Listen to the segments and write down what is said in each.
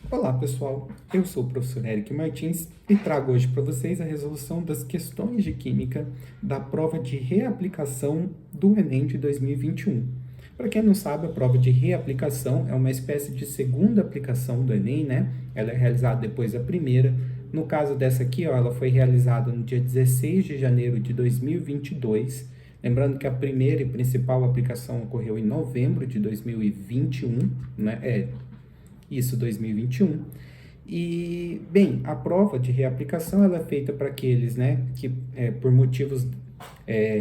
Olá pessoal, eu sou o professor Eric Martins e trago hoje para vocês a resolução das questões de Química da prova de reaplicação do Enem de 2021. Para quem não sabe, a prova de reaplicação é uma espécie de segunda aplicação do Enem, né? Ela é realizada depois da primeira. No caso dessa aqui, ó, ela foi realizada no dia 16 de janeiro de 2022. Lembrando que a primeira e principal aplicação ocorreu em novembro de 2021, né? 2021. E, bem, a prova de reaplicação ela é feita para aqueles, né, que por motivos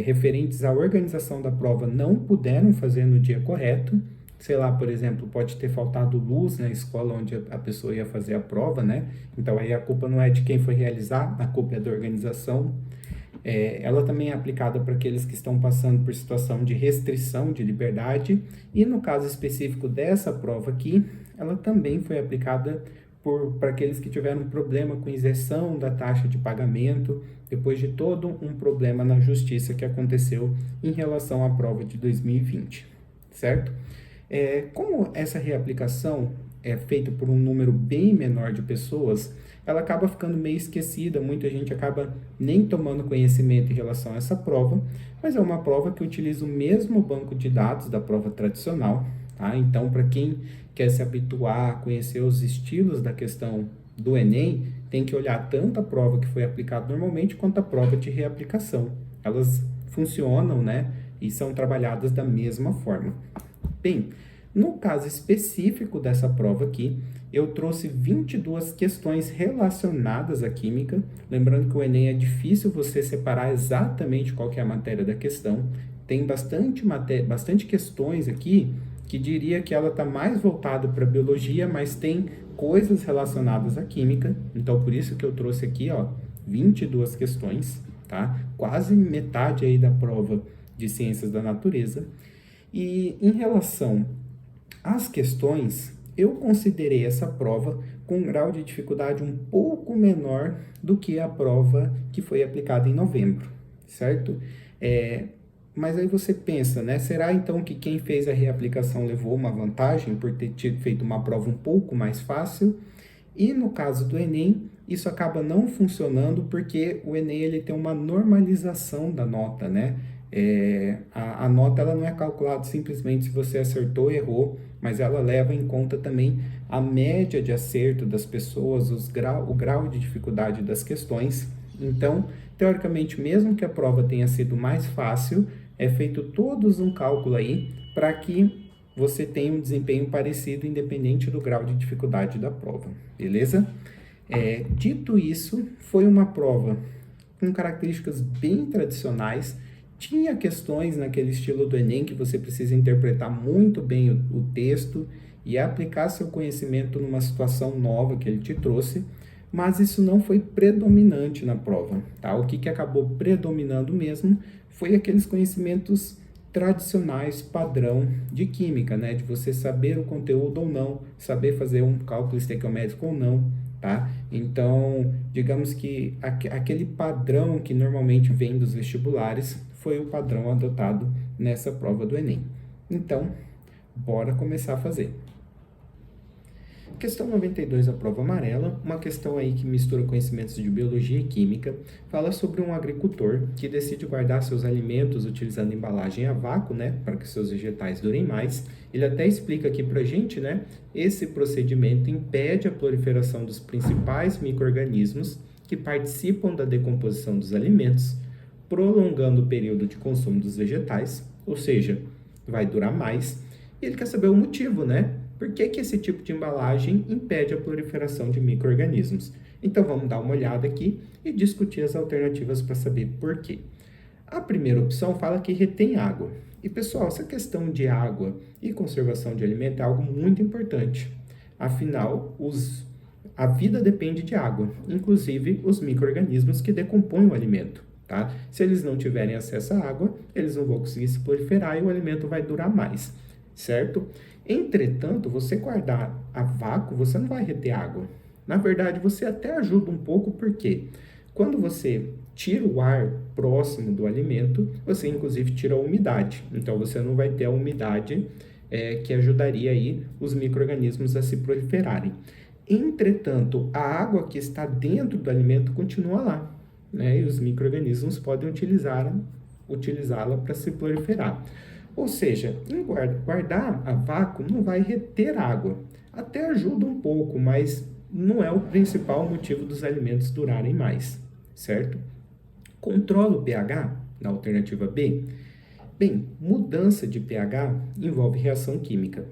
referentes à organização da prova não puderam fazer no dia correto. Sei lá, por exemplo, pode ter faltado luz na escola onde a pessoa ia fazer a prova, né? Então aí a culpa não é de quem foi realizar, a culpa é da organização. Ela também é aplicada para aqueles que estão passando por situação de restrição de liberdade, e no caso específico dessa prova aqui, ela também foi aplicada para aqueles que tiveram problema com isenção da taxa de pagamento, depois de todo um problema na justiça que aconteceu em relação à prova de 2020, certo? Como essa reaplicação é feita por um número bem menor de pessoas, ela acaba ficando meio esquecida, muita gente acaba nem tomando conhecimento em relação a essa prova, mas é uma prova que utiliza o mesmo banco de dados da prova tradicional, tá? Então, para quem quer se habituar a conhecer os estilos da questão do Enem, tem que olhar tanto a prova que foi aplicada normalmente quanto a prova de reaplicação. Elas funcionam, né? E são trabalhadas da mesma forma. Bem, no caso específico dessa prova aqui, eu trouxe 22 questões relacionadas à química. Lembrando que o Enem é difícil você separar exatamente qual que é a matéria da questão. Tem bastante questões aqui que diria que ela está mais voltada para biologia, mas tem coisas relacionadas à química. Então, por isso que eu trouxe aqui, ó, 22 questões, tá? Quase metade aí da prova de ciências da natureza. E em relação às questões, eu considerei essa prova com um grau de dificuldade um pouco menor do que a prova que foi aplicada em novembro, certo? Mas aí você pensa, né? Será então que quem fez a reaplicação levou uma vantagem por ter feito uma prova um pouco mais fácil? E no caso do Enem, isso acaba não funcionando porque o Enem ele tem uma normalização da nota, né? A nota ela não é calculada simplesmente se você acertou ou errou, mas ela leva em conta também a média de acerto das pessoas, o grau de dificuldade das questões. Então, teoricamente, mesmo que a prova tenha sido mais fácil, é feito todos um cálculo aí para que você tenha um desempenho parecido, independente do grau de dificuldade da prova, beleza? Dito isso, foi uma prova com características bem tradicionais. Tinha questões naquele estilo do Enem que você precisa interpretar muito bem o texto e aplicar seu conhecimento numa situação nova que ele te trouxe, mas isso não foi predominante na prova, tá? O que acabou predominando mesmo foi aqueles conhecimentos tradicionais, padrão de química, né? De você saber o conteúdo ou não, saber fazer um cálculo estequiométrico ou não, tá? Então, digamos que aquele padrão que normalmente vem dos vestibulares foi o padrão adotado nessa prova do Enem. Então, bora começar a fazer. Questão 92, a prova amarela, uma questão aí que mistura conhecimentos de biologia e química, fala sobre um agricultor que decide guardar seus alimentos utilizando embalagem a vácuo, né, para que seus vegetais durem mais. Ele até explica aqui pra gente, né, esse procedimento impede a proliferação dos principais micro-organismos que participam da decomposição dos alimentos, prolongando o período de consumo dos vegetais, ou seja, vai durar mais. E ele quer saber o motivo, né? Por que esse tipo de embalagem impede a proliferação de micro-organismos? Então vamos dar uma olhada aqui e discutir as alternativas para saber por quê. A primeira opção fala que retém água. E pessoal, essa questão de água e conservação de alimento é algo muito importante. Afinal, a vida depende de água, inclusive os micro-organismos que decompõem o alimento. Tá? Se eles não tiverem acesso à água, eles não vão conseguir se proliferar e o alimento vai durar mais, certo? Entretanto, você guardar a vácuo, você não vai reter água. Na verdade, você até ajuda um pouco, porque quando você tira o ar próximo do alimento, você inclusive tira a umidade. Então, você não vai ter a umidade que ajudaria aí os micro-organismos a se proliferarem. Entretanto, a água que está dentro do alimento continua lá, né? E os micro-organismos podem utilizá-la para se proliferar. Ou seja, guardar a vácuo não vai reter água. Até ajuda um pouco, mas não é o principal motivo dos alimentos durarem mais, certo? Controla o pH, na alternativa B? Bem, mudança de pH envolve reação química.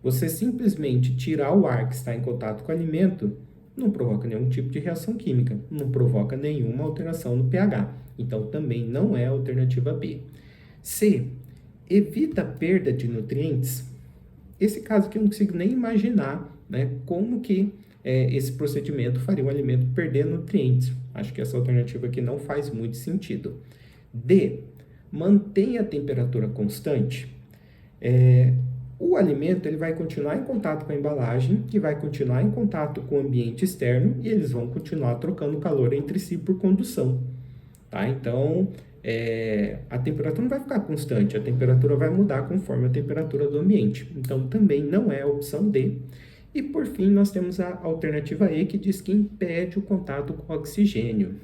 Você simplesmente tirar o ar que está em contato com o alimento não provoca nenhum tipo de reação química, não provoca nenhuma alteração no pH. Então, também não é a alternativa B. C. Evita a perda de nutrientes. Esse caso que eu não consigo nem imaginar, né, como que esse procedimento faria o alimento perder nutrientes. Acho que essa alternativa aqui não faz muito sentido. D. Mantenha a temperatura constante. O alimento ele vai continuar em contato com a embalagem, que vai continuar em contato com o ambiente externo e eles vão continuar trocando calor entre si por condução. Tá? Então, a temperatura não vai ficar constante, a temperatura vai mudar conforme a temperatura do ambiente. Então, também não é a opção D. E, por fim, nós temos a alternativa E, que diz que impede o contato com o oxigênio.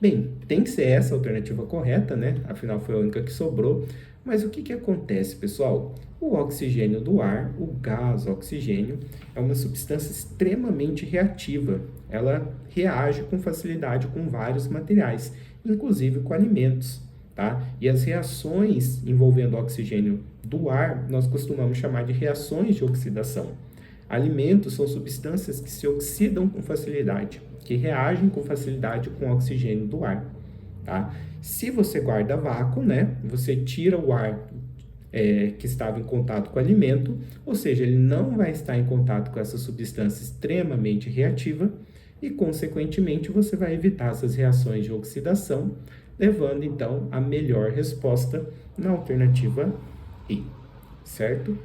Bem, tem que ser essa a alternativa correta, né? Afinal, foi a única que sobrou. Mas o que acontece, pessoal? O oxigênio do ar, o gás oxigênio, é uma substância extremamente reativa. Ela reage com facilidade com vários materiais, inclusive com alimentos, tá? E as reações envolvendo o oxigênio do ar, nós costumamos chamar de reações de oxidação. Alimentos são substâncias que se oxidam com facilidade, que reagem com facilidade com o oxigênio do ar, tá? Se você guarda vácuo, né, você tira o ar que estava em contato com o alimento, ou seja, ele não vai estar em contato com essa substância extremamente reativa e, consequentemente, você vai evitar essas reações de oxidação, levando, então, a melhor resposta na alternativa E, certo?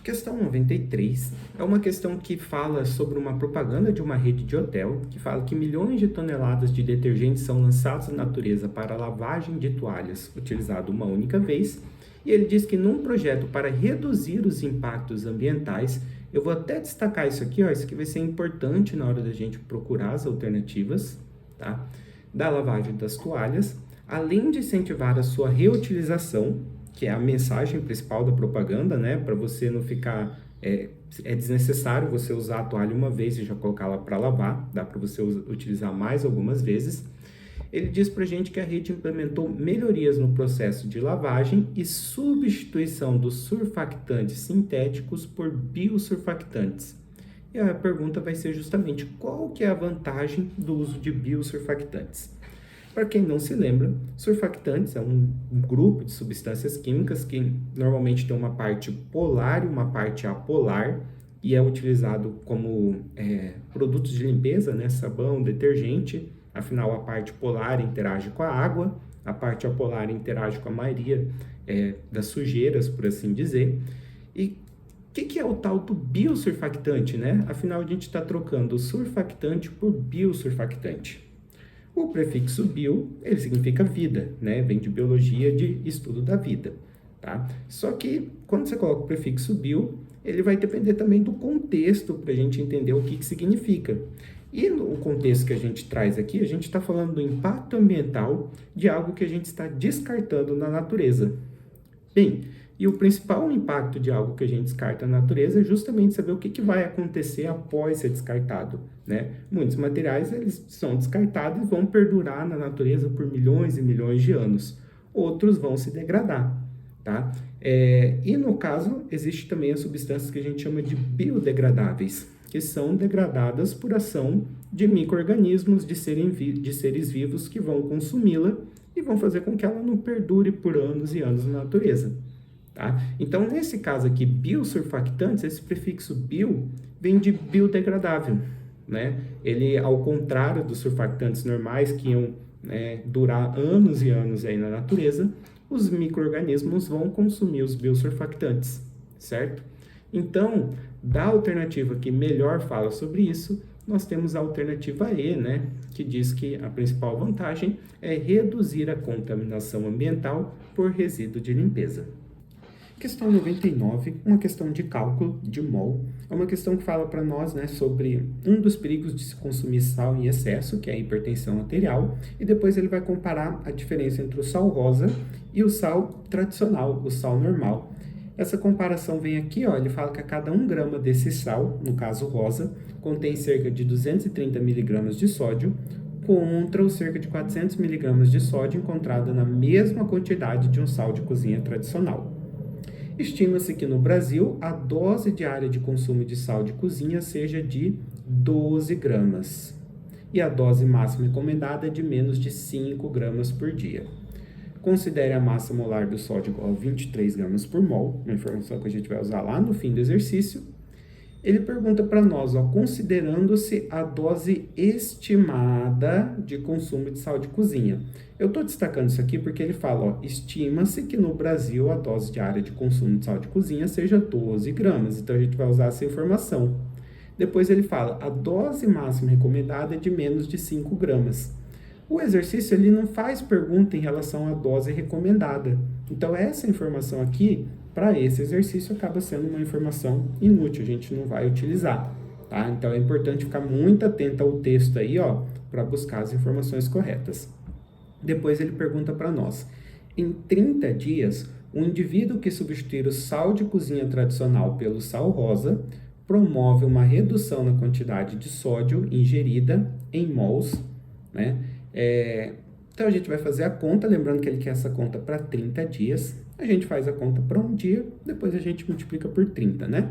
Questão 93 é uma questão que fala sobre uma propaganda de uma rede de hotel, que fala que milhões de toneladas de detergentes são lançados na natureza para lavagem de toalhas, utilizado uma única vez, e ele diz que num projeto para reduzir os impactos ambientais, eu vou até destacar isso aqui, ó, isso aqui vai ser importante na hora da gente procurar as alternativas, tá? Da lavagem das toalhas, além de incentivar a sua reutilização, que é a mensagem principal da propaganda, né? Para você não ficar... É desnecessário você usar a toalha uma vez e já colocá-la para lavar. Dá para você utilizar mais algumas vezes. Ele diz para a gente que a rede implementou melhorias no processo de lavagem e substituição dos surfactantes sintéticos por biosurfactantes. E a pergunta vai ser justamente qual que é a vantagem do uso de biosurfactantes. Para quem não se lembra, surfactantes é um grupo de substâncias químicas que normalmente tem uma parte polar e uma parte apolar e é utilizado como produtos de limpeza, né? Sabão, detergente. Afinal, a parte polar interage com a água, a parte apolar interage com a maioria das sujeiras, por assim dizer. E o que é o tal do biosurfactante, né? Afinal, a gente está trocando o surfactante por biosurfactante. O prefixo bio, ele significa vida, né? Vem de biologia, de estudo da vida, tá? Só que, quando você coloca o prefixo bio, ele vai depender também do contexto para a gente entender o que significa. E no contexto que a gente traz aqui, a gente está falando do impacto ambiental de algo que a gente está descartando na natureza. Bem, e o principal impacto de algo que a gente descarta na natureza é justamente saber o que vai acontecer após ser descartado, né? Muitos materiais eles são descartados e vão perdurar na natureza por milhões e milhões de anos. Outros vão se degradar, tá? E no caso, existe também as substâncias que a gente chama de biodegradáveis, que são degradadas por ação de micro-organismos, de seres vivos que vão consumi-la e vão fazer com que ela não perdure por anos e anos na natureza. Tá? Então, nesse caso aqui, biosurfactantes, esse prefixo bio vem de biodegradável, né? Ele, ao contrário dos surfactantes normais que iam durar anos e anos aí na natureza, os micro-organismos vão consumir os biosurfactantes, certo? Então, da alternativa que melhor fala sobre isso, nós temos a alternativa E, né? Que diz que a principal vantagem é reduzir a contaminação ambiental por resíduo de limpeza. Questão 99, uma questão de cálculo de mol. É uma questão que fala para nós, né, sobre um dos perigos de se consumir sal em excesso, que é a hipertensão arterial, e depois ele vai comparar a diferença entre o sal rosa e o sal tradicional, o sal normal. Essa comparação vem aqui, ó, ele fala que a cada 1 grama desse sal, no caso rosa, contém cerca de 230 miligramas de sódio, contra os cerca de 400 miligramas de sódio encontrado na mesma quantidade de um sal de cozinha tradicional. Estima-se que no Brasil a dose diária de consumo de sal de cozinha seja de 12 gramas e a dose máxima recomendada é de menos de 5 gramas por dia. Considere a massa molar do sódio igual a 23 gramas por mol, uma informação que a gente vai usar lá no fim do exercício. Ele pergunta para nós, ó, considerando-se a dose estimada de consumo de sal de cozinha. Eu estou destacando isso aqui porque ele fala, ó, estima-se que no Brasil a dose diária de consumo de sal de cozinha seja 12 gramas. Então, a gente vai usar essa informação. Depois ele fala, a dose máxima recomendada é de menos de 5 gramas. O exercício ele não faz pergunta em relação à dose recomendada. Então, essa informação aqui, para esse exercício, acaba sendo uma informação inútil, a gente não vai utilizar, tá? Então, é importante ficar muito atento ao texto aí, ó, para buscar as informações corretas. Depois ele pergunta para nós, em 30 dias, um indivíduo que substituir o sal de cozinha tradicional pelo sal rosa promove uma redução na quantidade de sódio ingerida em mols, né? Então, a gente vai fazer a conta, lembrando que ele quer essa conta para 30 dias. A gente faz a conta para um dia, depois a gente multiplica por 30, né?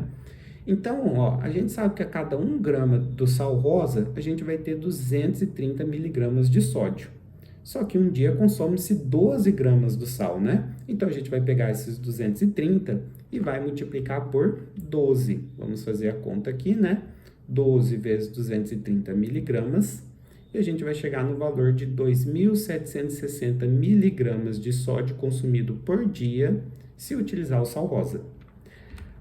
Então, ó, a gente sabe que a cada 1 grama do sal rosa, a gente vai ter 230 miligramas de sódio. Só que um dia consome-se 12 gramas do sal, né? Então, a gente vai pegar esses 230 e vai multiplicar por 12. Vamos fazer a conta aqui, né? 12 vezes 230 miligramas. E a gente vai chegar no valor de 2.760 miligramas de sódio consumido por dia se utilizar o sal rosa.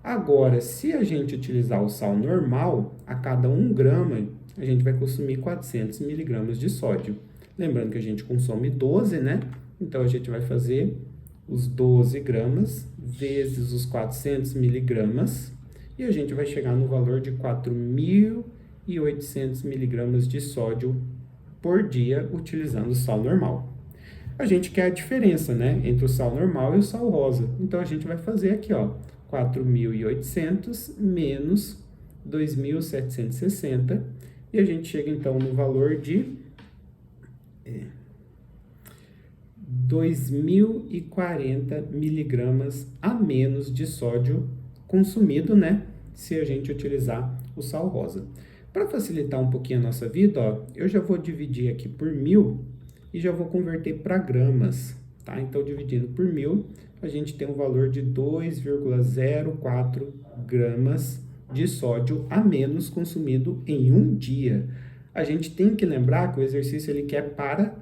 Agora, se a gente utilizar o sal normal, a cada 1 grama, a gente vai consumir 400 miligramas de sódio. Lembrando que a gente consome 12, né? Então, a gente vai fazer os 12 gramas vezes os 400 miligramas e a gente vai chegar no valor de 4.800 miligramas de sódio por dia utilizando o sal normal. A gente quer a diferença, né, entre o sal normal e o sal rosa. Então, a gente vai fazer aqui, ó, 4.800 menos 2.760 e a gente chega, então, no valor de 2.040 miligramas a menos de sódio consumido, né, se a gente utilizar o sal rosa. Para facilitar um pouquinho a nossa vida, ó, eu já vou dividir aqui por 1.000 e já vou converter para gramas, tá? Então, dividindo por 1.000, a gente tem um valor de 2,04 gramas de sódio a menos consumido em um dia. A gente tem que lembrar que o exercício ele quer para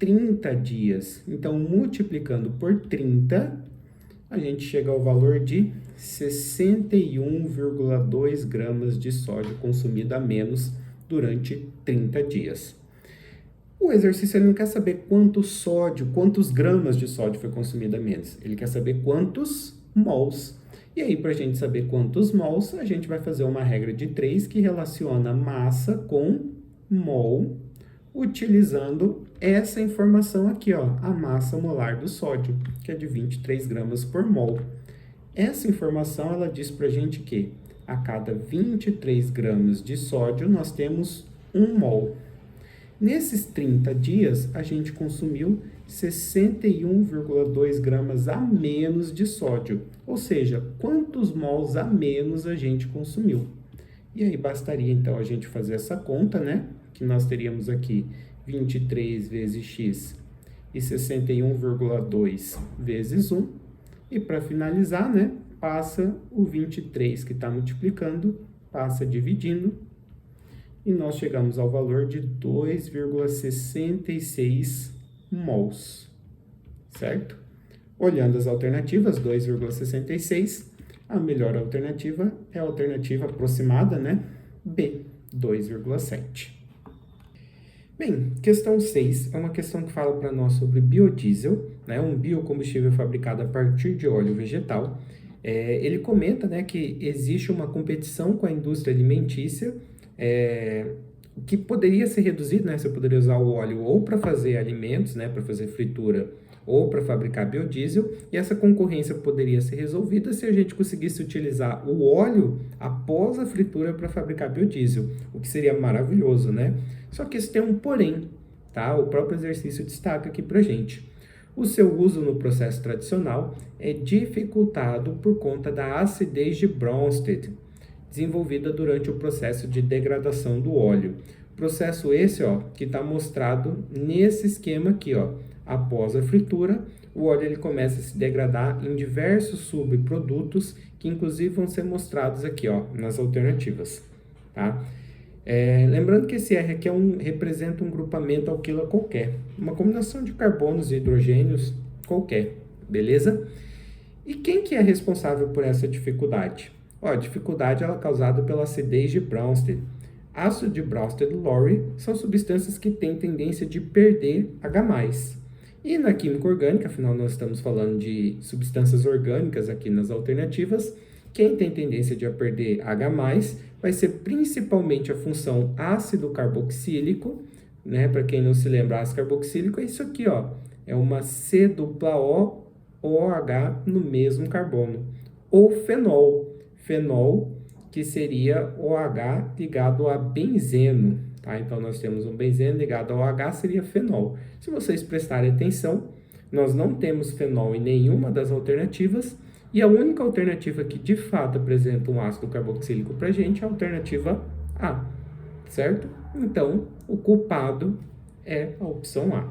30 dias. Então, multiplicando por 30, a gente chega ao valor de 61,2 gramas de sódio consumido a menos durante 30 dias. O exercício ele não quer saber quantos gramas de sódio foi consumido a menos. Ele quer saber quantos mols. E aí, para a gente saber quantos mols, a gente vai fazer uma regra de 3 que relaciona massa com mol, utilizando essa informação aqui, ó, a massa molar do sódio, que é de 23 gramas por mol. Essa informação, ela diz pra gente que a cada 23 gramas de sódio, nós temos 1 mol. Nesses 30 dias, a gente consumiu 61,2 gramas a menos de sódio. Ou seja, quantos mols a menos a gente consumiu? E aí, bastaria, então, a gente fazer essa conta, né? Que nós teríamos aqui 23 vezes x e 61,2 vezes 1. E para finalizar, né, passa o 23 que está multiplicando, passa dividindo, e nós chegamos ao valor de 2,66 mols, certo? Olhando as alternativas, 2,66, a melhor alternativa é a alternativa aproximada, né, B, 2,7. Bem, questão 6 é uma questão que fala para nós sobre biodiesel, né, um biocombustível fabricado a partir de óleo vegetal. Ele comenta, né, que existe uma competição com a indústria alimentícia, que poderia ser reduzido, né? Você poderia usar o óleo ou para fazer alimentos, né, para fazer fritura, ou para fabricar biodiesel, e essa concorrência poderia ser resolvida se a gente conseguisse utilizar o óleo após a fritura para fabricar biodiesel, o que seria maravilhoso, né? Só que isso tem um porém, tá? O próprio exercício destaca aqui para gente. O seu uso no processo tradicional é dificultado por conta da acidez de Bronsted, desenvolvida durante o processo de degradação do óleo. Processo esse, ó, que está mostrado nesse esquema aqui, ó. Após a fritura, o óleo ele começa a se degradar em diversos subprodutos, que inclusive vão ser mostrados aqui, ó, nas alternativas, tá? Lembrando que esse R aqui representa um grupamento alquila qualquer, uma combinação de carbonos e hidrogênios qualquer, beleza? E quem que é responsável por essa dificuldade? A dificuldade ela é causada pela acidez de Bronsted. Ácido de Bronsted-Lowry são substâncias que têm tendência de perder H+. E na química orgânica, afinal nós estamos falando de substâncias orgânicas aqui nas alternativas, quem tem tendência de perder H+, vai ser principalmente a função ácido carboxílico, né? Para quem não se lembra, ácido carboxílico é isso aqui, ó. É uma C-O-OH no mesmo carbono. Ou fenol. Fenol, que seria OH ligado a benzeno, tá? Então, nós temos um benzeno ligado ao H, seria fenol. Se vocês prestarem atenção, nós não temos fenol em nenhuma das alternativas, e a única alternativa que de fato apresenta um ácido carboxílico para a gente é a alternativa A, certo? Então, o culpado é a opção A.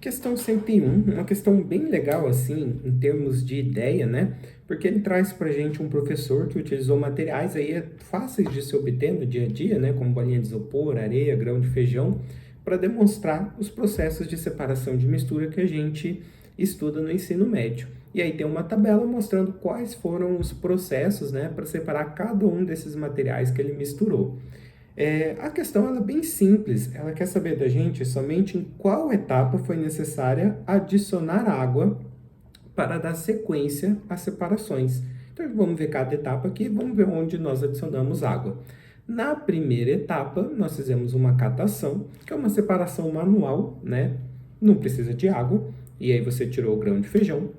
Questão 101, uma questão bem legal assim, em termos de ideia, né? Porque ele traz para a gente um professor que utilizou materiais aí fáceis de se obter no dia a dia, né? Como bolinha de isopor, areia, grão de feijão, para demonstrar os processos de separação de mistura que a gente estuda no ensino médio. E aí tem uma tabela mostrando quais foram os processos, né, para separar cada um desses materiais que ele misturou. A questão ela é bem simples, ela quer saber da gente somente em qual etapa foi necessária adicionar água para dar sequência às separações. Então vamos ver cada etapa aqui, vamos ver onde nós adicionamos água. Na primeira etapa, nós fizemos uma catação, que é uma separação manual, né? Não precisa de água, e aí você tirou o grão de feijão.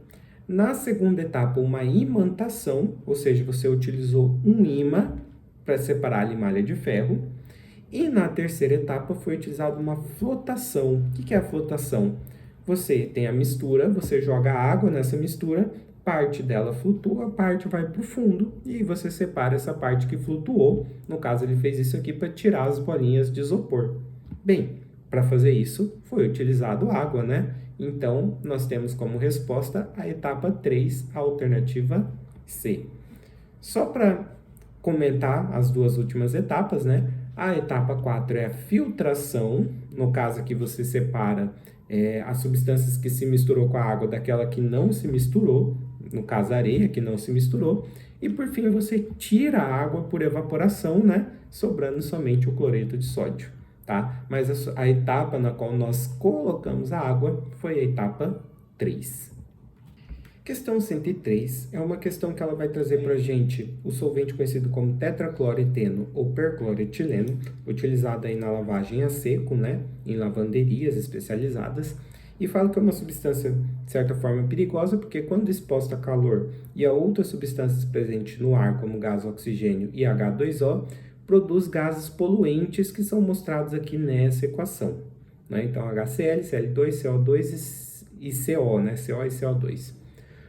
Na segunda etapa, uma imantação, ou seja, você utilizou um ímã para separar a limalha de ferro. E na terceira etapa foi utilizada uma flotação. O que é a flotação? Você tem a mistura, você joga água nessa mistura, parte dela flutua, parte vai para o fundo e você separa essa parte que flutuou. No caso, ele fez isso aqui para tirar as bolinhas de isopor. Bem, para fazer isso, foi utilizado água, né? Então, nós temos como resposta a etapa 3, a alternativa C. Só para comentar as duas últimas etapas, né? A etapa 4 é a filtração, no caso aqui você separa as substâncias que se misturou com a água daquela que não se misturou, no caso a areia que não se misturou, e por fim você tira a água por evaporação, né? Sobrando somente o cloreto de sódio, tá? Mas a etapa na qual nós colocamos a água foi a etapa 3. Questão 103 é uma questão que ela vai trazer para a gente o solvente conhecido como tetracloreteno ou percloretileno, utilizado aí na lavagem a seco, né, em lavanderias especializadas, e fala que é uma substância, de certa forma, perigosa, porque quando exposta a calor e a outras substâncias presentes no ar, como gás oxigênio e H2O, produz gases poluentes que são mostrados aqui nessa equação, né? Então, HCl, Cl2, CO2 e CO, né, CO e CO2.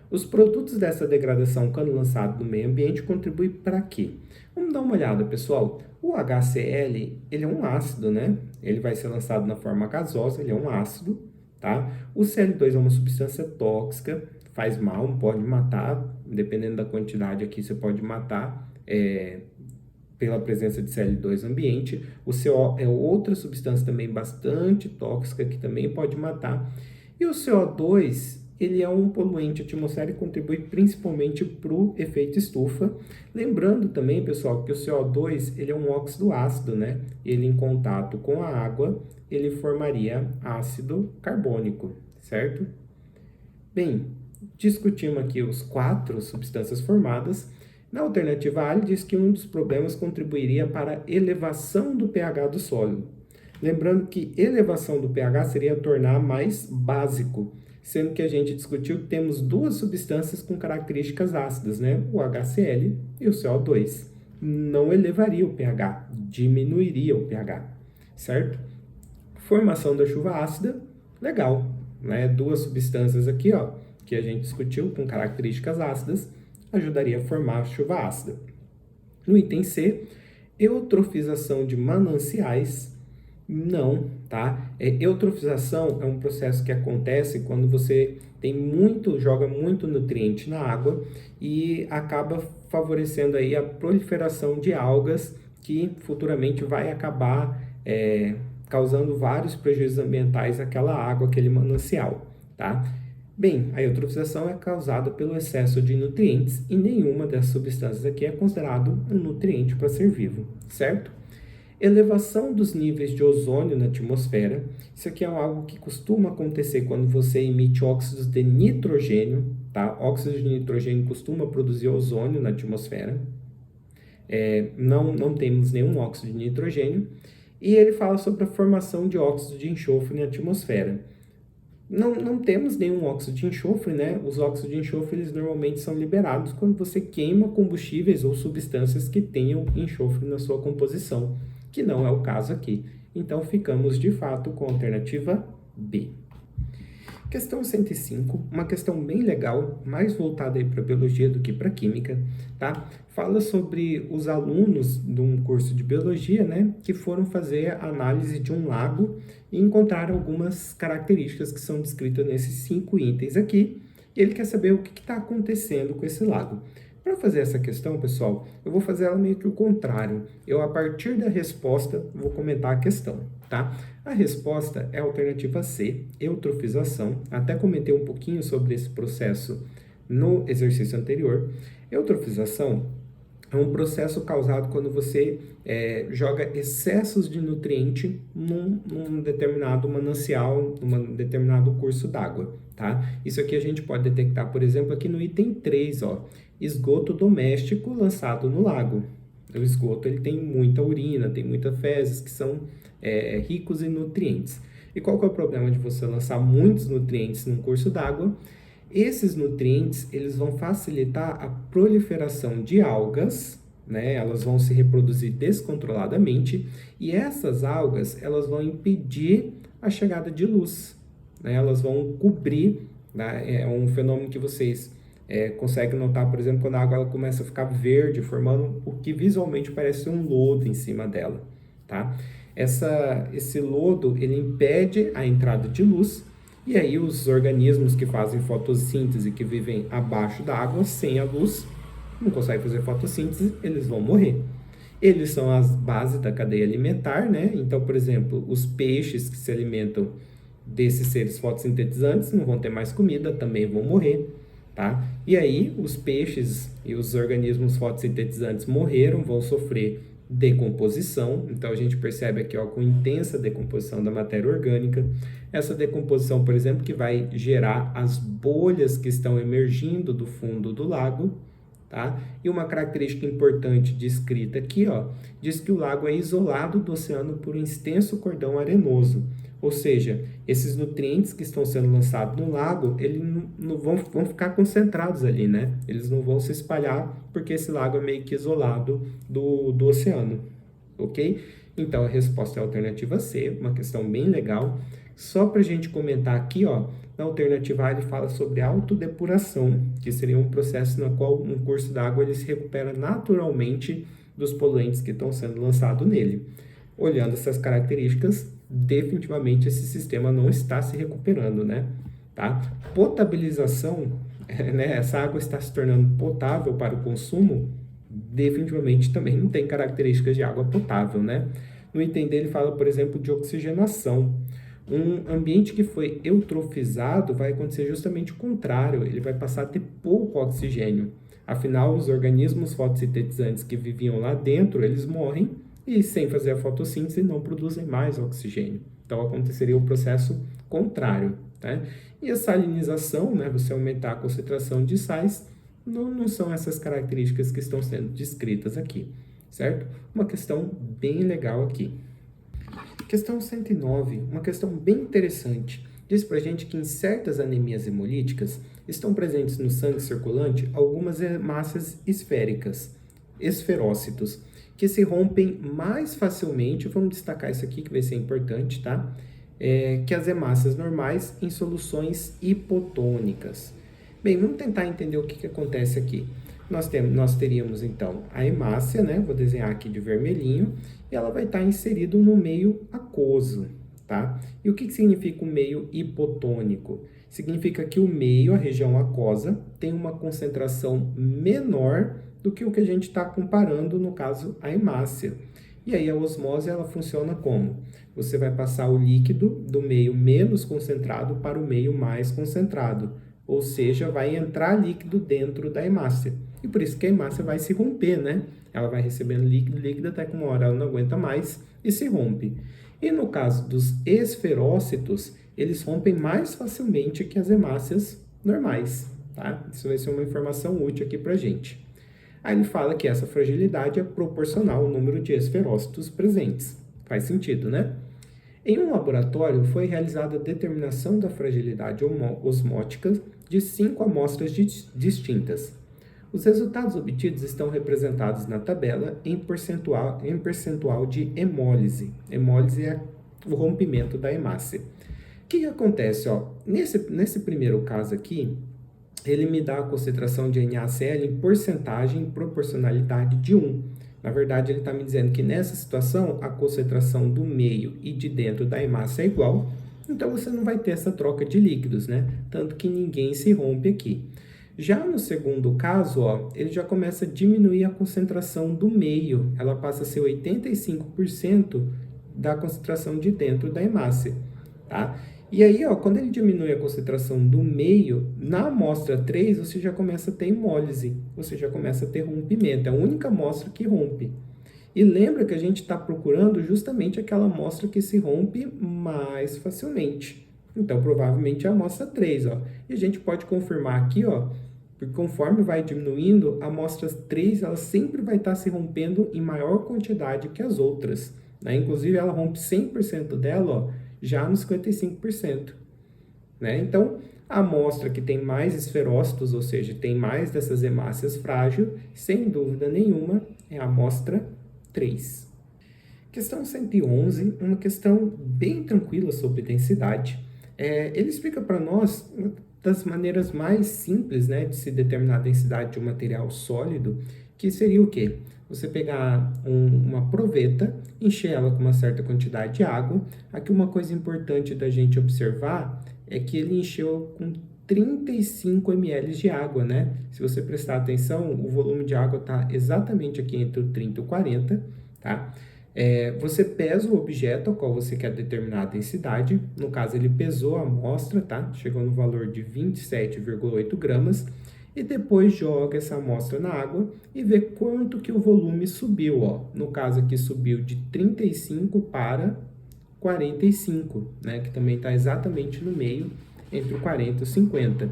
Os produtos dessa degradação, quando lançado no meio ambiente, contribuem para quê? Vamos dar uma olhada, pessoal. O HCl, ele é um ácido, né? Ele vai ser lançado na forma gasosa, ele é um ácido, tá? O Cl2 é uma substância tóxica, faz mal, pode matar, dependendo da quantidade aqui, você pode matar pela presença de Cl2 no ambiente. O CO é outra substância também bastante tóxica, que também pode matar. E o CO2... ele é um poluente atmosférico e contribui principalmente para o efeito estufa. Lembrando também, pessoal, que o CO2 ele é um óxido ácido, né? Ele em contato com a água, ele formaria ácido carbônico, certo? Bem, discutimos aqui os 4 substâncias formadas. Na alternativa A, ele diz que um dos problemas contribuiria para a elevação do pH do sólido. Lembrando que elevação do pH seria tornar mais básico, sendo que a gente discutiu que temos 2 substâncias com características ácidas, né? O HCl e o CO2. Não elevaria o pH, diminuiria o pH, certo? Formação da chuva ácida, legal, né? 2 substâncias aqui, ó, que a gente discutiu com características ácidas, ajudaria a formar a chuva ácida. No item C, eutrofização de mananciais, não, tá? Eutrofização é um processo que acontece quando você joga muito nutriente na água e acaba favorecendo aí a proliferação de algas que futuramente vai acabar causando vários prejuízos ambientais àquela água, aquele manancial, tá? Bem, a eutrofização é causada pelo excesso de nutrientes e nenhuma dessas substâncias aqui é considerado um nutriente para ser vivo, certo? Elevação dos níveis de ozônio na atmosfera. Isso aqui é algo que costuma acontecer quando você emite óxidos de nitrogênio, tá? Óxidos de nitrogênio costuma produzir ozônio na atmosfera. Não temos nenhum óxido de nitrogênio. E ele fala sobre a formação de óxido de enxofre na atmosfera. Não temos nenhum óxido de enxofre, né? Os óxidos de enxofre, eles normalmente são liberados quando você queima combustíveis ou substâncias que tenham enxofre na sua composição, que não é o caso aqui. Então, ficamos, de fato, com a alternativa B. Questão 105, uma questão bem legal, mais voltada para biologia do que para química, tá? Fala sobre os alunos de um curso de biologia, né, que foram fazer a análise de um lago e encontraram algumas características que são descritas nesses 5 itens aqui. E ele quer saber o que está acontecendo com esse lago. Para fazer essa questão, pessoal, eu vou fazer ela meio que o contrário. Eu, a partir da resposta, vou comentar a questão, tá? A resposta é a alternativa C, eutrofização. Até comentei um pouquinho sobre esse processo no exercício anterior. Eutrofização é um processo causado quando você joga excessos de nutriente num determinado manancial, num determinado curso d'água, tá? Isso aqui a gente pode detectar, por exemplo, aqui no item 3, ó, esgoto doméstico lançado no lago. O esgoto ele tem muita urina, tem muitas fezes que são ricos em nutrientes. E qual que é o problema de você lançar muitos nutrientes num curso d'água? Esses nutrientes, eles vão facilitar a proliferação de algas, né? Elas vão se reproduzir descontroladamente e essas algas, elas vão impedir a chegada de luz, né? Elas vão cobrir, né? É um fenômeno que vocês conseguem notar, por exemplo, quando a água ela começa a ficar verde, formando o que visualmente parece um lodo em cima dela, tá? Esse lodo, ele impede a entrada de luz. E aí os organismos que fazem fotossíntese, que vivem abaixo da água, sem a luz, não conseguem fazer fotossíntese, eles vão morrer. Eles são as bases da cadeia alimentar, né? Então, por exemplo, os peixes que se alimentam desses seres fotossintetizantes não vão ter mais comida, também vão morrer, tá? E aí os peixes e os organismos fotossintetizantes morreram, vão sofrer decomposição. Então a gente percebe aqui, ó, com intensa decomposição da matéria orgânica. Essa decomposição, por exemplo, que vai gerar as bolhas que estão emergindo do fundo do lago, tá? E uma característica importante descrita aqui, ó, diz que o lago é isolado do oceano por um extenso cordão arenoso. Ou seja, esses nutrientes que estão sendo lançados no lago, eles não vão ficar concentrados ali, né? Eles não vão se espalhar porque esse lago é meio que isolado do oceano, ok? Então, a resposta é a alternativa C, uma questão bem legal. Só para a gente comentar aqui, ó, na alternativa A ele fala sobre autodepuração, que seria um processo no qual um curso d'água ele se recupera naturalmente dos poluentes que estão sendo lançados nele. Olhando essas características, definitivamente esse sistema não está se recuperando, né? Tá? Potabilização, né? Essa água está se tornando potável para o consumo, definitivamente também não tem características de água potável, né? No item dele fala, por exemplo, de oxigenação. Um ambiente que foi eutrofizado vai acontecer justamente o contrário, ele vai passar a ter pouco oxigênio. Afinal, os organismos fotossintetizantes que viviam lá dentro, eles morrem e sem fazer a fotossíntese não produzem mais oxigênio. Então aconteceria o processo contrário, né? E a salinização, né, você aumentar a concentração de sais, não são essas características que estão sendo descritas aqui, certo? Uma questão bem legal aqui. Questão 109, uma questão bem interessante. Diz pra gente que em certas anemias hemolíticas estão presentes no sangue circulante algumas hemácias esféricas, esferócitos, que se rompem mais facilmente, vamos destacar isso aqui que vai ser importante, tá? Que as hemácias normais em soluções hipotônicas. Bem, vamos tentar entender o que acontece aqui. Nós teríamos, então, a hemácia, né? Vou desenhar aqui de vermelhinho, e ela vai estar inserido no meio aquoso, tá? E o que significa o meio hipotônico? Significa que o meio, a região aquosa, tem uma concentração menor do que o que a gente está comparando, no caso, a hemácia. E aí a osmose, ela funciona como? Você vai passar o líquido do meio menos concentrado para o meio mais concentrado, ou seja, vai entrar líquido dentro da hemácia. E por isso que a hemácia vai se romper, né? Ela vai recebendo líquido até que uma hora ela não aguenta mais e se rompe. E no caso dos esferócitos, eles rompem mais facilmente que as hemácias normais, tá? Isso vai ser uma informação útil aqui pra gente. Aí ele fala que essa fragilidade é proporcional ao número de esferócitos presentes. Faz sentido, né? Em um laboratório, foi realizada a determinação da fragilidade osmótica de 5 amostras distintas. Os resultados obtidos estão representados na tabela em percentual de hemólise. Hemólise é o rompimento da hemácia. O que acontece? Ó? Nesse primeiro caso aqui, ele me dá a concentração de NaCl em porcentagem em proporcionalidade de 1. Na verdade, ele está me dizendo que nessa situação, a concentração do meio e de dentro da hemácia é igual, então você não vai ter essa troca de líquidos, né? Tanto que ninguém se rompe aqui. Já no segundo caso, ó, ele já começa a diminuir a concentração do meio. Ela passa a ser 85% da concentração de dentro da hemácia, tá? E aí, ó, quando ele diminui a concentração do meio, na amostra 3, você já começa a ter hemólise, você já começa a ter rompimento. É a única amostra que rompe. E lembra que a gente está procurando justamente aquela amostra que se rompe mais facilmente. Então, provavelmente é a amostra 3, ó. E a gente pode confirmar aqui, ó, porque conforme vai diminuindo, a amostra 3 ela sempre vai estar se rompendo em maior quantidade que as outras, né? Inclusive, ela rompe 100% dela, ó, já nos 55%. Né? Então, a amostra que tem mais esferócitos, ou seja, tem mais dessas hemácias frágeis, sem dúvida nenhuma, é a amostra 3. Questão 111, uma questão bem tranquila sobre densidade. Ele explica para nós uma das maneiras mais simples, né, de se determinar a densidade de um material sólido, que seria o quê? Você pegar uma proveta, encher ela com uma certa quantidade de água. Aqui uma coisa importante da gente observar é que ele encheu com 35 ml de água, né? Se você prestar atenção, o volume de água está exatamente aqui entre o 30 e o 40, tá? Você pesa o objeto ao qual você quer determinar a densidade. No caso, ele pesou a amostra, tá? Chegou no valor de 27,8 gramas. E depois joga essa amostra na água e vê quanto que o volume subiu, ó. No caso aqui subiu de 35 para 45, né? Que também está exatamente no meio, entre o 40 e o 50,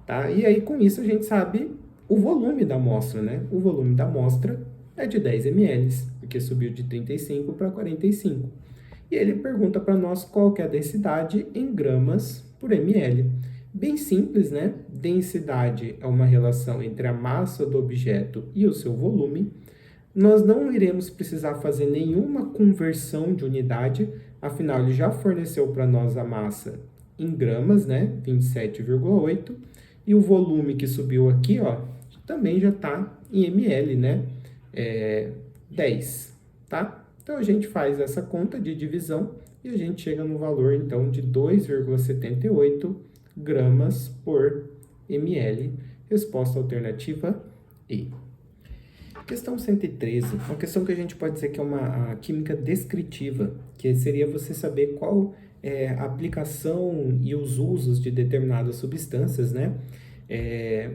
tá? E aí com isso a gente sabe o volume da amostra, né? O volume da amostra é de 10 ml, porque subiu de 35 para 45. E ele pergunta para nós qual que é a densidade em gramas por ml. Bem simples, né? Densidade é uma relação entre a massa do objeto e o seu volume. Nós não iremos precisar fazer nenhuma conversão de unidade, afinal, ele já forneceu para nós a massa em gramas, né? 27,8. E o volume que subiu aqui, ó, também já está em ml, né? 10, tá? Então, a gente faz essa conta de divisão e a gente chega no valor, então, de 2,78 gramas por ml. Resposta alternativa E. Questão 113, uma questão que a gente pode dizer que é uma química descritiva, que seria você saber qual é a aplicação e os usos de determinadas substâncias, né?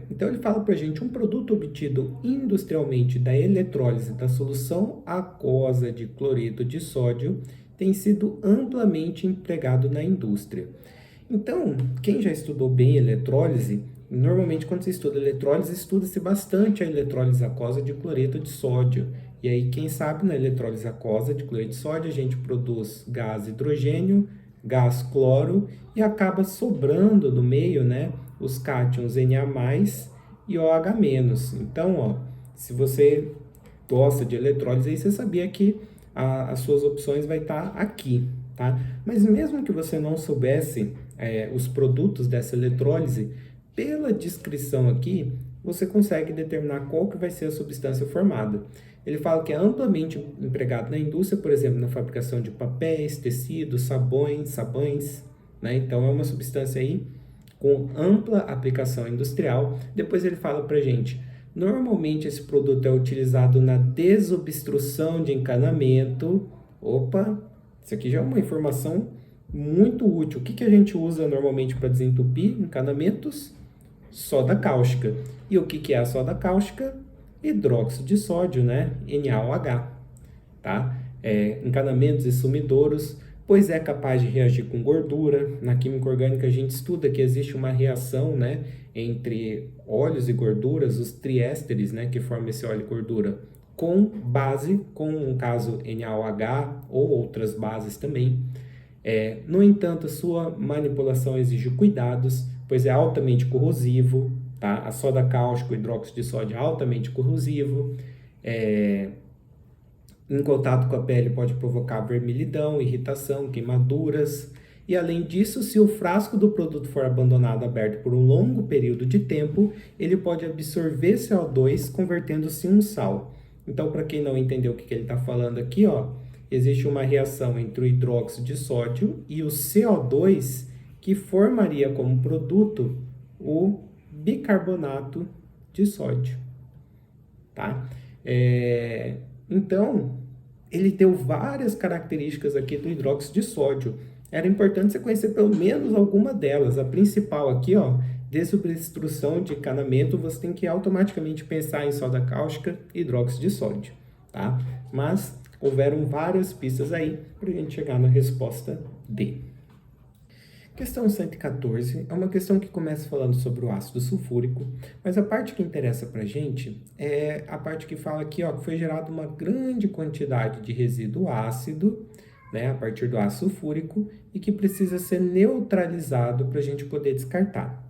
Então ele fala para a gente, um produto obtido industrialmente da eletrólise da solução aquosa de cloreto de sódio tem sido amplamente empregado na indústria. Então, quem já estudou bem eletrólise, normalmente quando se estuda eletrólise, estuda-se bastante a eletrólise aquosa de cloreto de sódio. E aí, quem sabe, na eletrólise aquosa de cloreto de sódio, a gente produz gás hidrogênio, gás cloro e acaba sobrando no meio, né, os cátions Na+, e OH-. Então, ó, se você gosta de eletrólise, aí você sabia que as suas opções vai estar aqui, tá? Mas mesmo que você não soubesse os produtos dessa eletrólise, pela descrição aqui, você consegue determinar qual que vai ser a substância formada. Ele fala que é amplamente empregado na indústria, por exemplo, na fabricação de papéis, tecidos, sabões, né? Então é uma substância aí com ampla aplicação industrial. Depois ele fala pra gente, normalmente esse produto é utilizado na desobstrução de encanamento. Opa, isso aqui já é uma informação muito útil. O que a gente usa normalmente para desentupir encanamentos? Soda cáustica. E o que é a soda cáustica? Hidróxido de sódio, né? NaOH, tá? Encanamentos e sumidouros, pois é capaz de reagir com gordura. Na química orgânica a gente estuda que existe uma reação, né, entre óleos e gorduras, os triésteres, né, que formam esse óleo e gordura, com base, com no caso NaOH ou outras bases também. No entanto, sua manipulação exige cuidados, pois é altamente corrosivo, tá? A soda cáustica, o hidróxido de sódio é altamente corrosivo, em contato com a pele pode provocar vermelhidão, irritação, queimaduras. E além disso, se o frasco do produto for abandonado aberto por um longo período de tempo, ele pode absorver CO2, convertendo-se em um sal. Então, para quem não entendeu o que ele está falando aqui, ó, existe uma reação entre o hidróxido de sódio e o CO2 que formaria como produto o bicarbonato de sódio, tá? Então, ele deu várias características aqui do hidróxido de sódio. Era importante você conhecer pelo menos alguma delas. A principal aqui, ó, desobstrução de encanamento, você tem que automaticamente pensar em soda cáustica e hidróxido de sódio, tá? Mas houveram várias pistas aí para a gente chegar na resposta D. Questão 114 é uma questão que começa falando sobre o ácido sulfúrico, mas a parte que interessa para a gente é a parte que fala aqui, ó, que foi gerada uma grande quantidade de resíduo ácido, né, a partir do ácido sulfúrico, e que precisa ser neutralizado para a gente poder descartar,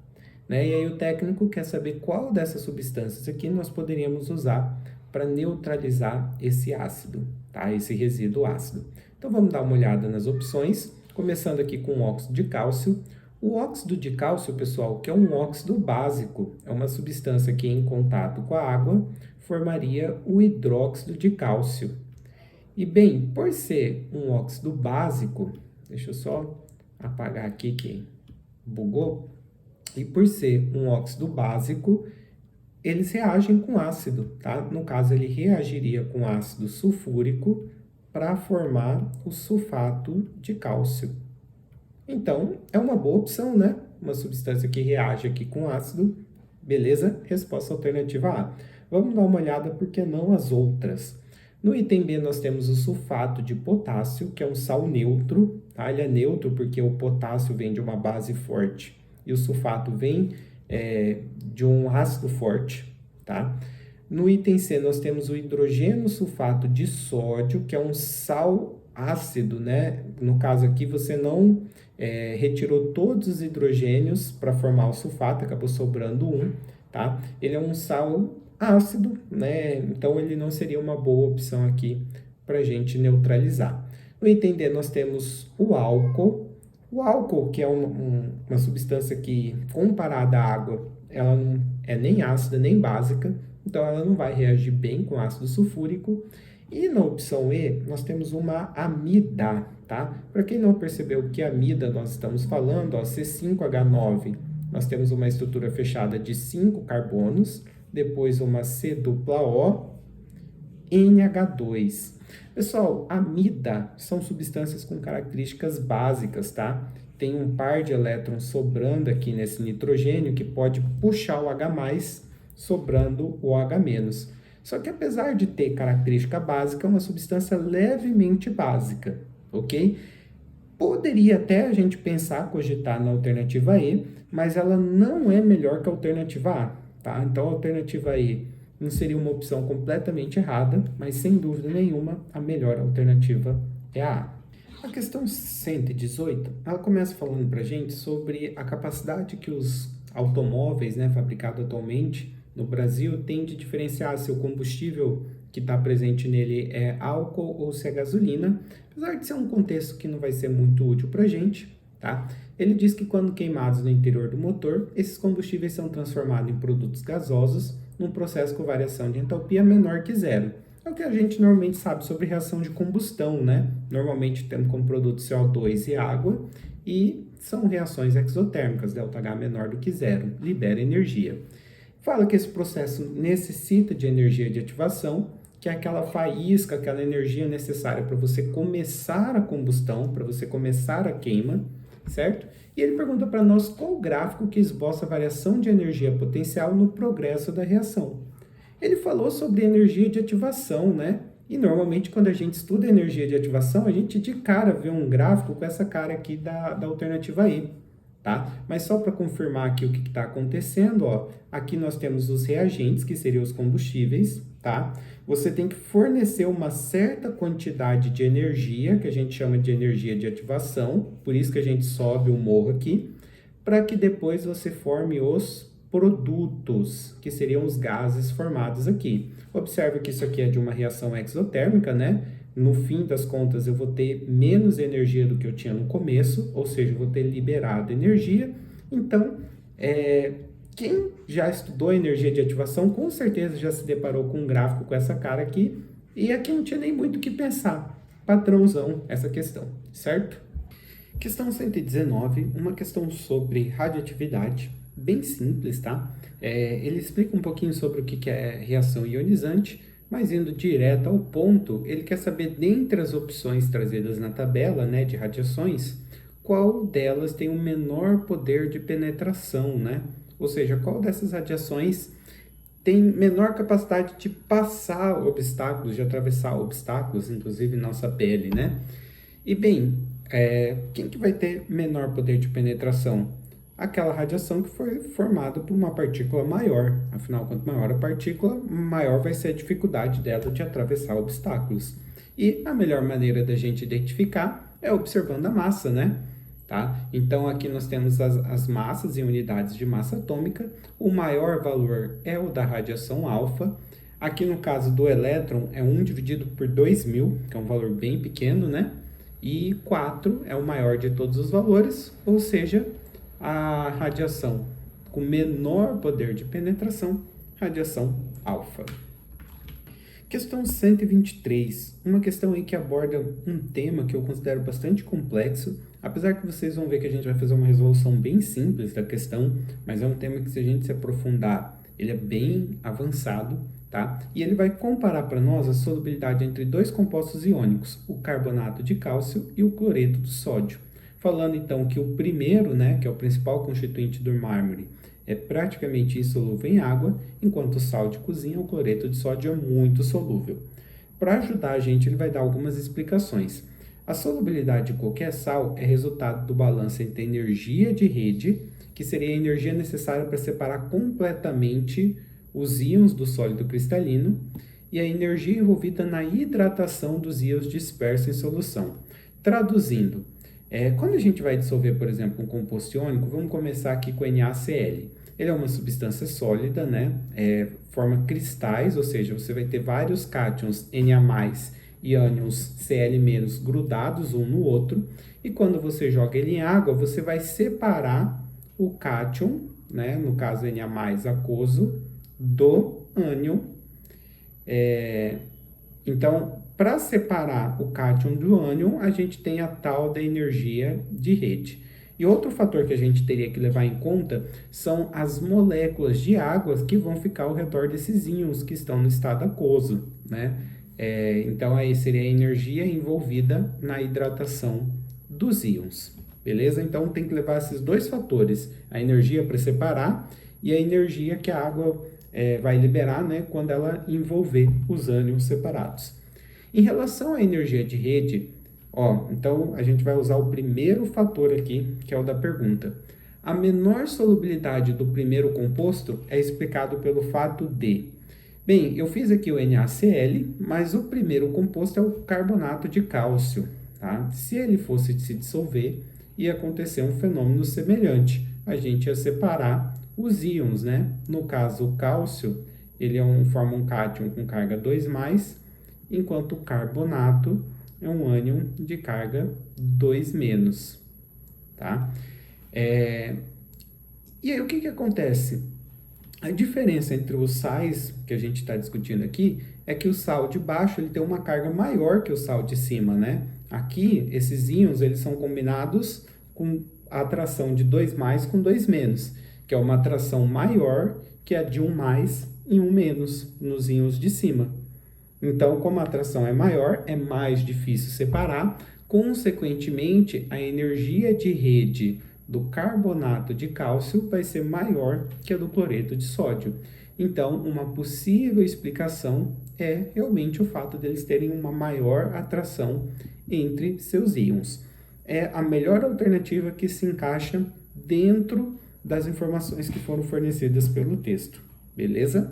né? E aí o técnico quer saber qual dessas substâncias aqui nós poderíamos usar para neutralizar esse ácido, tá? Esse resíduo ácido. Então vamos dar uma olhada nas opções. Começando aqui com o óxido de cálcio. O óxido de cálcio, pessoal, que é um óxido básico, é uma substância que em contato com a água formaria o hidróxido de cálcio. E bem, por ser um óxido básico, deixa eu só apagar aqui que bugou, e por ser um óxido básico, eles reagem com ácido, tá? No caso, ele reagiria com ácido sulfúrico para formar o sulfato de cálcio. Então, é uma boa opção, né? Uma substância que reage aqui com ácido. Beleza? Resposta alternativa A. Vamos dar uma olhada por que não as outras. No item B, nós temos o sulfato de potássio, que é um sal neutro, tá? Ele é neutro porque o potássio vem de uma base forte e o sulfato vem de um ácido forte, tá? No item C, nós temos o hidrogênio sulfato de sódio, que é um sal ácido, né? No caso aqui, você não retirou todos os hidrogênios para formar o sulfato, acabou sobrando um, tá? Ele é um sal ácido, né? Então, ele não seria uma boa opção aqui para a gente neutralizar. No item D, nós temos o álcool. O álcool, que é uma substância que, comparada à água, ela não é nem ácida nem básica, então ela não vai reagir bem com ácido sulfúrico. E na opção E, nós temos uma amida, tá? Para quem não percebeu que amida nós estamos falando, ó, C5H9, nós temos uma estrutura fechada de 5 carbonos, depois uma C dupla O, NH2. Pessoal, amida são substâncias com características básicas, tá? tem um par de elétrons sobrando aqui nesse nitrogênio que pode puxar o H+, sobrando o H-. Só que apesar de ter característica básica, é uma substância levemente básica, ok? Poderia até a gente pensar, cogitar na alternativa E, mas ela não é melhor que a alternativa A, tá? Então a alternativa E não seria uma opção completamente errada, mas sem dúvida nenhuma a melhor alternativa é a A. A questão 118, ela começa falando para a gente sobre a capacidade que os automóveis, né, fabricados atualmente no Brasil têm de diferenciar se o combustível que está presente nele é álcool ou se é gasolina, apesar de ser um contexto que não vai ser muito útil para a gente, tá? Ele diz que quando queimados no interior do motor, esses combustíveis são transformados em produtos gasosos num processo com variação de entalpia menor que zero. É o que a gente normalmente sabe sobre reação de combustão, né? Normalmente temos como produto CO2 e água, e são reações exotérmicas, ΔH menor do que zero, libera energia. Fala que esse processo necessita de energia de ativação, que é aquela faísca, aquela energia necessária para você começar a combustão, para você começar a queima, certo? E ele pergunta para nós qual o gráfico que esboça a variação de energia potencial no progresso da reação. Ele falou sobre energia de ativação, né? E normalmente quando a gente estuda energia de ativação, a gente de cara vê um gráfico com essa cara aqui da alternativa E, tá? Mas só para confirmar aqui o que está acontecendo, ó, aqui nós temos os reagentes, que seriam os combustíveis, tá? Você tem que fornecer uma certa quantidade de energia, que a gente chama de energia de ativação, por isso que a gente sobe o morro aqui, para que depois você forme os produtos, que seriam os gases formados aqui. Observe que isso aqui é de uma reação exotérmica, né? No fim das contas, eu vou ter menos energia do que eu tinha no começo, ou seja, eu vou ter liberado energia. Então, quem já estudou energia de ativação, com certeza já se deparou com um gráfico com essa cara aqui, e aqui não tinha nem muito o que pensar. Padrãozão essa questão, certo? Questão 119, uma questão sobre radioatividade, bem simples, tá? Ele explica um pouquinho sobre o que é reação ionizante, mas indo direto ao ponto, ele quer saber, dentre as opções trazidas na tabela, né, de radiações, qual delas tem o menor poder de penetração, né? Ou seja, qual dessas radiações tem menor capacidade de passar obstáculos, de atravessar obstáculos, inclusive nossa pele, né? E bem, quem que vai ter menor poder de penetração? Aquela radiação que foi formada por uma partícula maior. Afinal, quanto maior a partícula, maior vai ser a dificuldade dela de atravessar obstáculos. E a melhor maneira da gente identificar é observando a massa, né? Tá? Então, aqui nós temos as massas em unidades de massa atômica. O maior valor é o da radiação alfa. Aqui no caso do elétron, é 1 dividido por 2.000, que é um valor bem pequeno, né? E 4 é o maior de todos os valores, ou seja, a radiação com menor poder de penetração, radiação alfa. Questão 123, uma questão aí que aborda um tema que eu considero bastante complexo, apesar que vocês vão ver que a gente vai fazer uma resolução bem simples da questão, mas é um tema que, se a gente se aprofundar, ele é bem avançado, tá? E ele vai comparar para nós a solubilidade entre dois compostos iônicos, o carbonato de cálcio e o cloreto de sódio. Falando então que o primeiro, né, que é o principal constituinte do mármore, é praticamente insolúvel em água, enquanto o sal de cozinha, o cloreto de sódio, é muito solúvel. Para ajudar a gente, ele vai dar algumas explicações. A solubilidade de qualquer sal é resultado do balanço entre a energia de rede, que seria a energia necessária para separar completamente os íons do sólido cristalino, e a energia envolvida na hidratação dos íons dispersos em solução. Traduzindo, quando a gente vai dissolver, por exemplo, um composto iônico, vamos começar aqui com NaCl. Ele é uma substância sólida, né? Forma cristais, ou seja, você vai ter vários cátions Na+, e ânions Cl- grudados um no outro, e quando você joga ele em água, você vai separar o cátion, né? No caso Na+ aquoso, do ânion. Então, para separar o cátion do ânion, a gente tem a tal da energia de rede. E outro fator que a gente teria que levar em conta são as moléculas de água que vão ficar ao redor desses íons que estão no estado aquoso, né? Então, aí seria a energia envolvida na hidratação dos íons. beleza? Então tem que levar esses dois fatores, a energia para separar e a energia que a água vai liberar, né, quando ela envolver os ânions separados. Em relação à energia de rede, então a gente vai usar o primeiro fator aqui, que é o da pergunta. A menor solubilidade do primeiro composto é explicado pelo fato de... Bem, eu fiz aqui o NaCl, mas o primeiro composto é o carbonato de cálcio, tá? Se ele fosse se dissolver, ia acontecer um fenômeno semelhante. A gente ia separar os íons, né? No caso, o cálcio, ele forma um cátion com carga 2+, enquanto o carbonato é um ânion de carga 2-, tá? E aí, o que acontece? A diferença entre os sais que a gente está discutindo aqui é que o sal de baixo ele tem uma carga maior que o sal de cima, né? Aqui, esses íons eles são combinados com a atração de 2+ com 2-, que é uma atração maior que a de 1+ e 1- nos íons de cima. Então, como a atração é maior, é mais difícil separar. Consequentemente, a energia de rede do carbonato de cálcio vai ser maior que a do cloreto de sódio. Então, uma possível explicação é realmente o fato deles terem uma maior atração entre seus íons. É a melhor alternativa que se encaixa dentro das informações que foram fornecidas pelo texto. Beleza?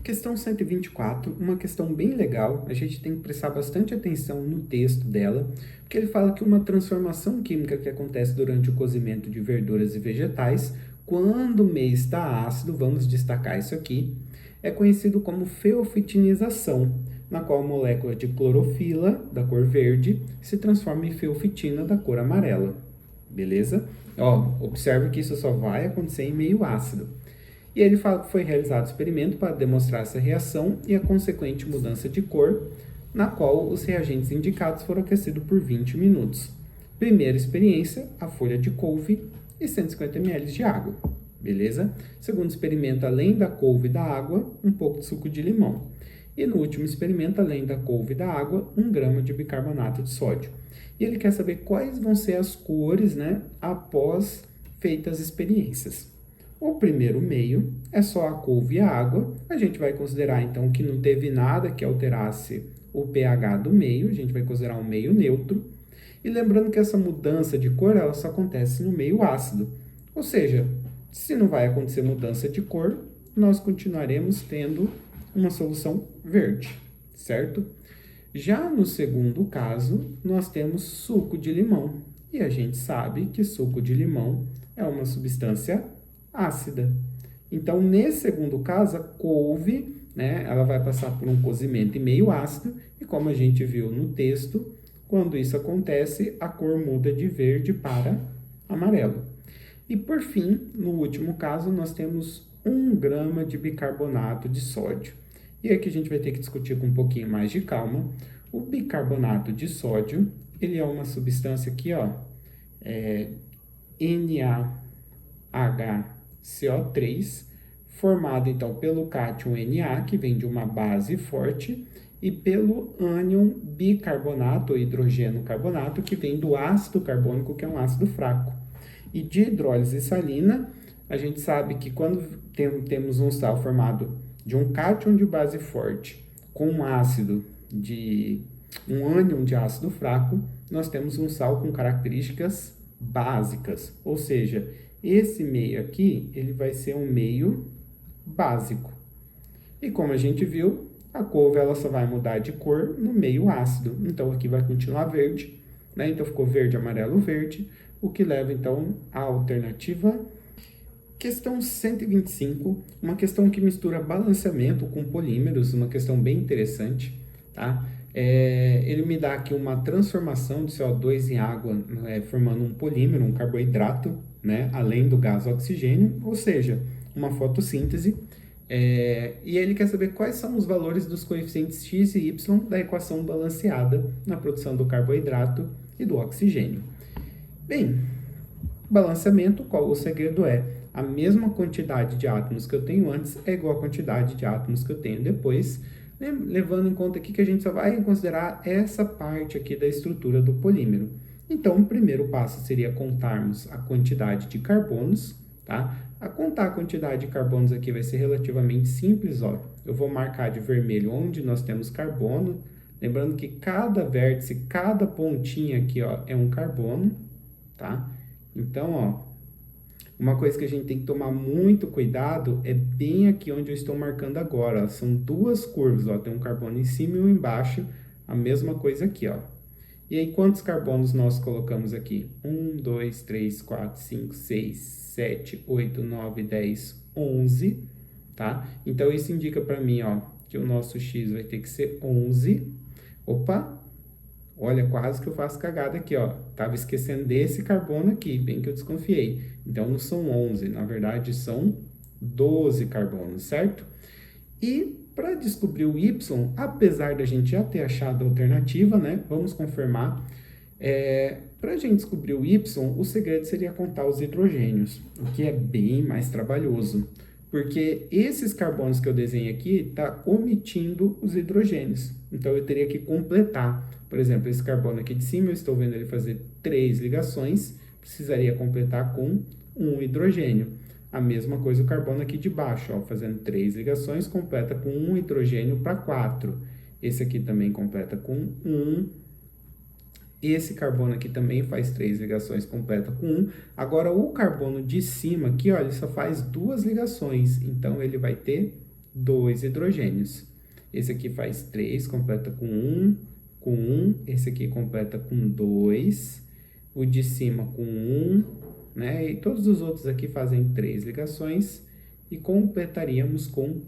Questão 124, uma questão bem legal, a gente tem que prestar bastante atenção no texto dela, porque ele fala que uma transformação química que acontece durante o cozimento de verduras e vegetais, quando o meio está ácido, vamos destacar isso aqui, é conhecido como feofitinização, na qual a molécula de clorofila, da cor verde, se transforma em feofitina, da cor amarela. Beleza? Observe que isso só vai acontecer em meio ácido. E ele fala que foi realizado experimento para demonstrar essa reação e a consequente mudança de cor, na qual os reagentes indicados foram aquecidos por 20 minutos. Primeira experiência, a folha de couve e 150 ml de água. Beleza? Segundo experimento, além da couve e da água, um pouco de suco de limão. E no último experimento, além da couve e da água, 1 grama de bicarbonato de sódio. E ele quer saber quais vão ser as cores, né, após feitas as experiências. O primeiro meio é só a couve e a água. A gente vai considerar, então, que não teve nada que alterasse o pH do meio. A gente vai considerar um meio neutro. E lembrando que essa mudança de cor, ela só acontece no meio ácido. Ou seja, se não vai acontecer mudança de cor, nós continuaremos tendo uma solução verde, certo? Já no segundo caso, nós temos suco de limão. E a gente sabe que suco de limão é uma substância ácida. Então, nesse segundo caso, a couve, né, ela vai passar por um cozimento em meio ácido, e como a gente viu no texto, quando isso acontece, a cor muda de verde para amarelo. E por fim, no último caso, nós temos 1 grama de bicarbonato de sódio. E aqui a gente vai ter que discutir com um pouquinho mais de calma. O bicarbonato de sódio, ele é uma substância aqui, NaHCO3, formado então pelo cátion Na, que vem de uma base forte, e pelo ânion bicarbonato ou hidrogênio carbonato, que vem do ácido carbônico, que é um ácido fraco. E de hidrólise salina, a gente sabe que quando temos um sal formado de um cátion de base forte com um ânion de ácido fraco, nós temos um sal com características básicas, ou seja, esse meio aqui, ele vai ser um meio básico. E como a gente viu, a couve ela só vai mudar de cor no meio ácido. Então, aqui vai continuar verde, né? Então, ficou verde, amarelo, verde, o que leva, então, à alternativa. Questão 125, uma questão que mistura balanceamento com polímeros, uma questão bem interessante, tá? Ele me dá aqui uma transformação de CO2 em água, formando um polímero, um carboidrato, né? Além do gás oxigênio, ou seja, uma fotossíntese. E ele quer saber quais são os valores dos coeficientes x e y da equação balanceada na produção do carboidrato e do oxigênio. Bem, balanceamento, qual o segredo é? A mesma quantidade de átomos que eu tenho antes é igual à quantidade de átomos que eu tenho depois, levando em conta aqui que a gente só vai considerar essa parte aqui da estrutura do polímero. Então, o primeiro passo seria contarmos a quantidade de carbonos, tá? A contar a quantidade de carbonos aqui vai ser relativamente simples, ó. Eu vou marcar de vermelho onde nós temos carbono, lembrando que cada vértice, cada pontinha aqui, ó, é um carbono, tá? Então, ó, uma coisa que a gente tem que tomar muito cuidado é bem aqui onde eu estou marcando agora, ó. São duas curvas, ó, tem um carbono em cima e um embaixo, a mesma coisa aqui, ó. E aí, quantos carbonos nós colocamos aqui? 1, 2, 3, 4, 5, 6, 7, 8, 9, 10, 11, tá? Então, isso indica para mim, ó, que o nosso X vai ter que ser 11. Opa, olha, quase que eu faço cagada aqui, ó. Tava esquecendo desse carbono aqui, bem que eu desconfiei. Então, não são 11, na verdade, são 12 carbonos, certo? E para descobrir o Y, apesar da gente já ter achado a alternativa, né? Vamos confirmar. Para a gente descobrir o Y, o segredo seria contar os hidrogênios, o que é bem mais trabalhoso. Porque esses carbonos que eu desenhei aqui está omitindo os hidrogênios. Então, eu teria que completar. Por exemplo, esse carbono aqui de cima, eu estou vendo ele fazer 3 ligações, precisaria completar com um hidrogênio. A mesma coisa o carbono aqui de baixo, ó, fazendo 3 ligações, completa com um hidrogênio para 4. Esse aqui também completa com 1. Esse carbono aqui também faz 3 ligações, completa com 1. Agora, o carbono de cima aqui, ó, ele só faz 2 ligações, então ele vai ter 2 hidrogênios. Esse aqui faz 3, completa com 1, com 1. Esse aqui completa com 2. O de cima com 1, né? E todos os outros aqui fazem 3 ligações e completaríamos com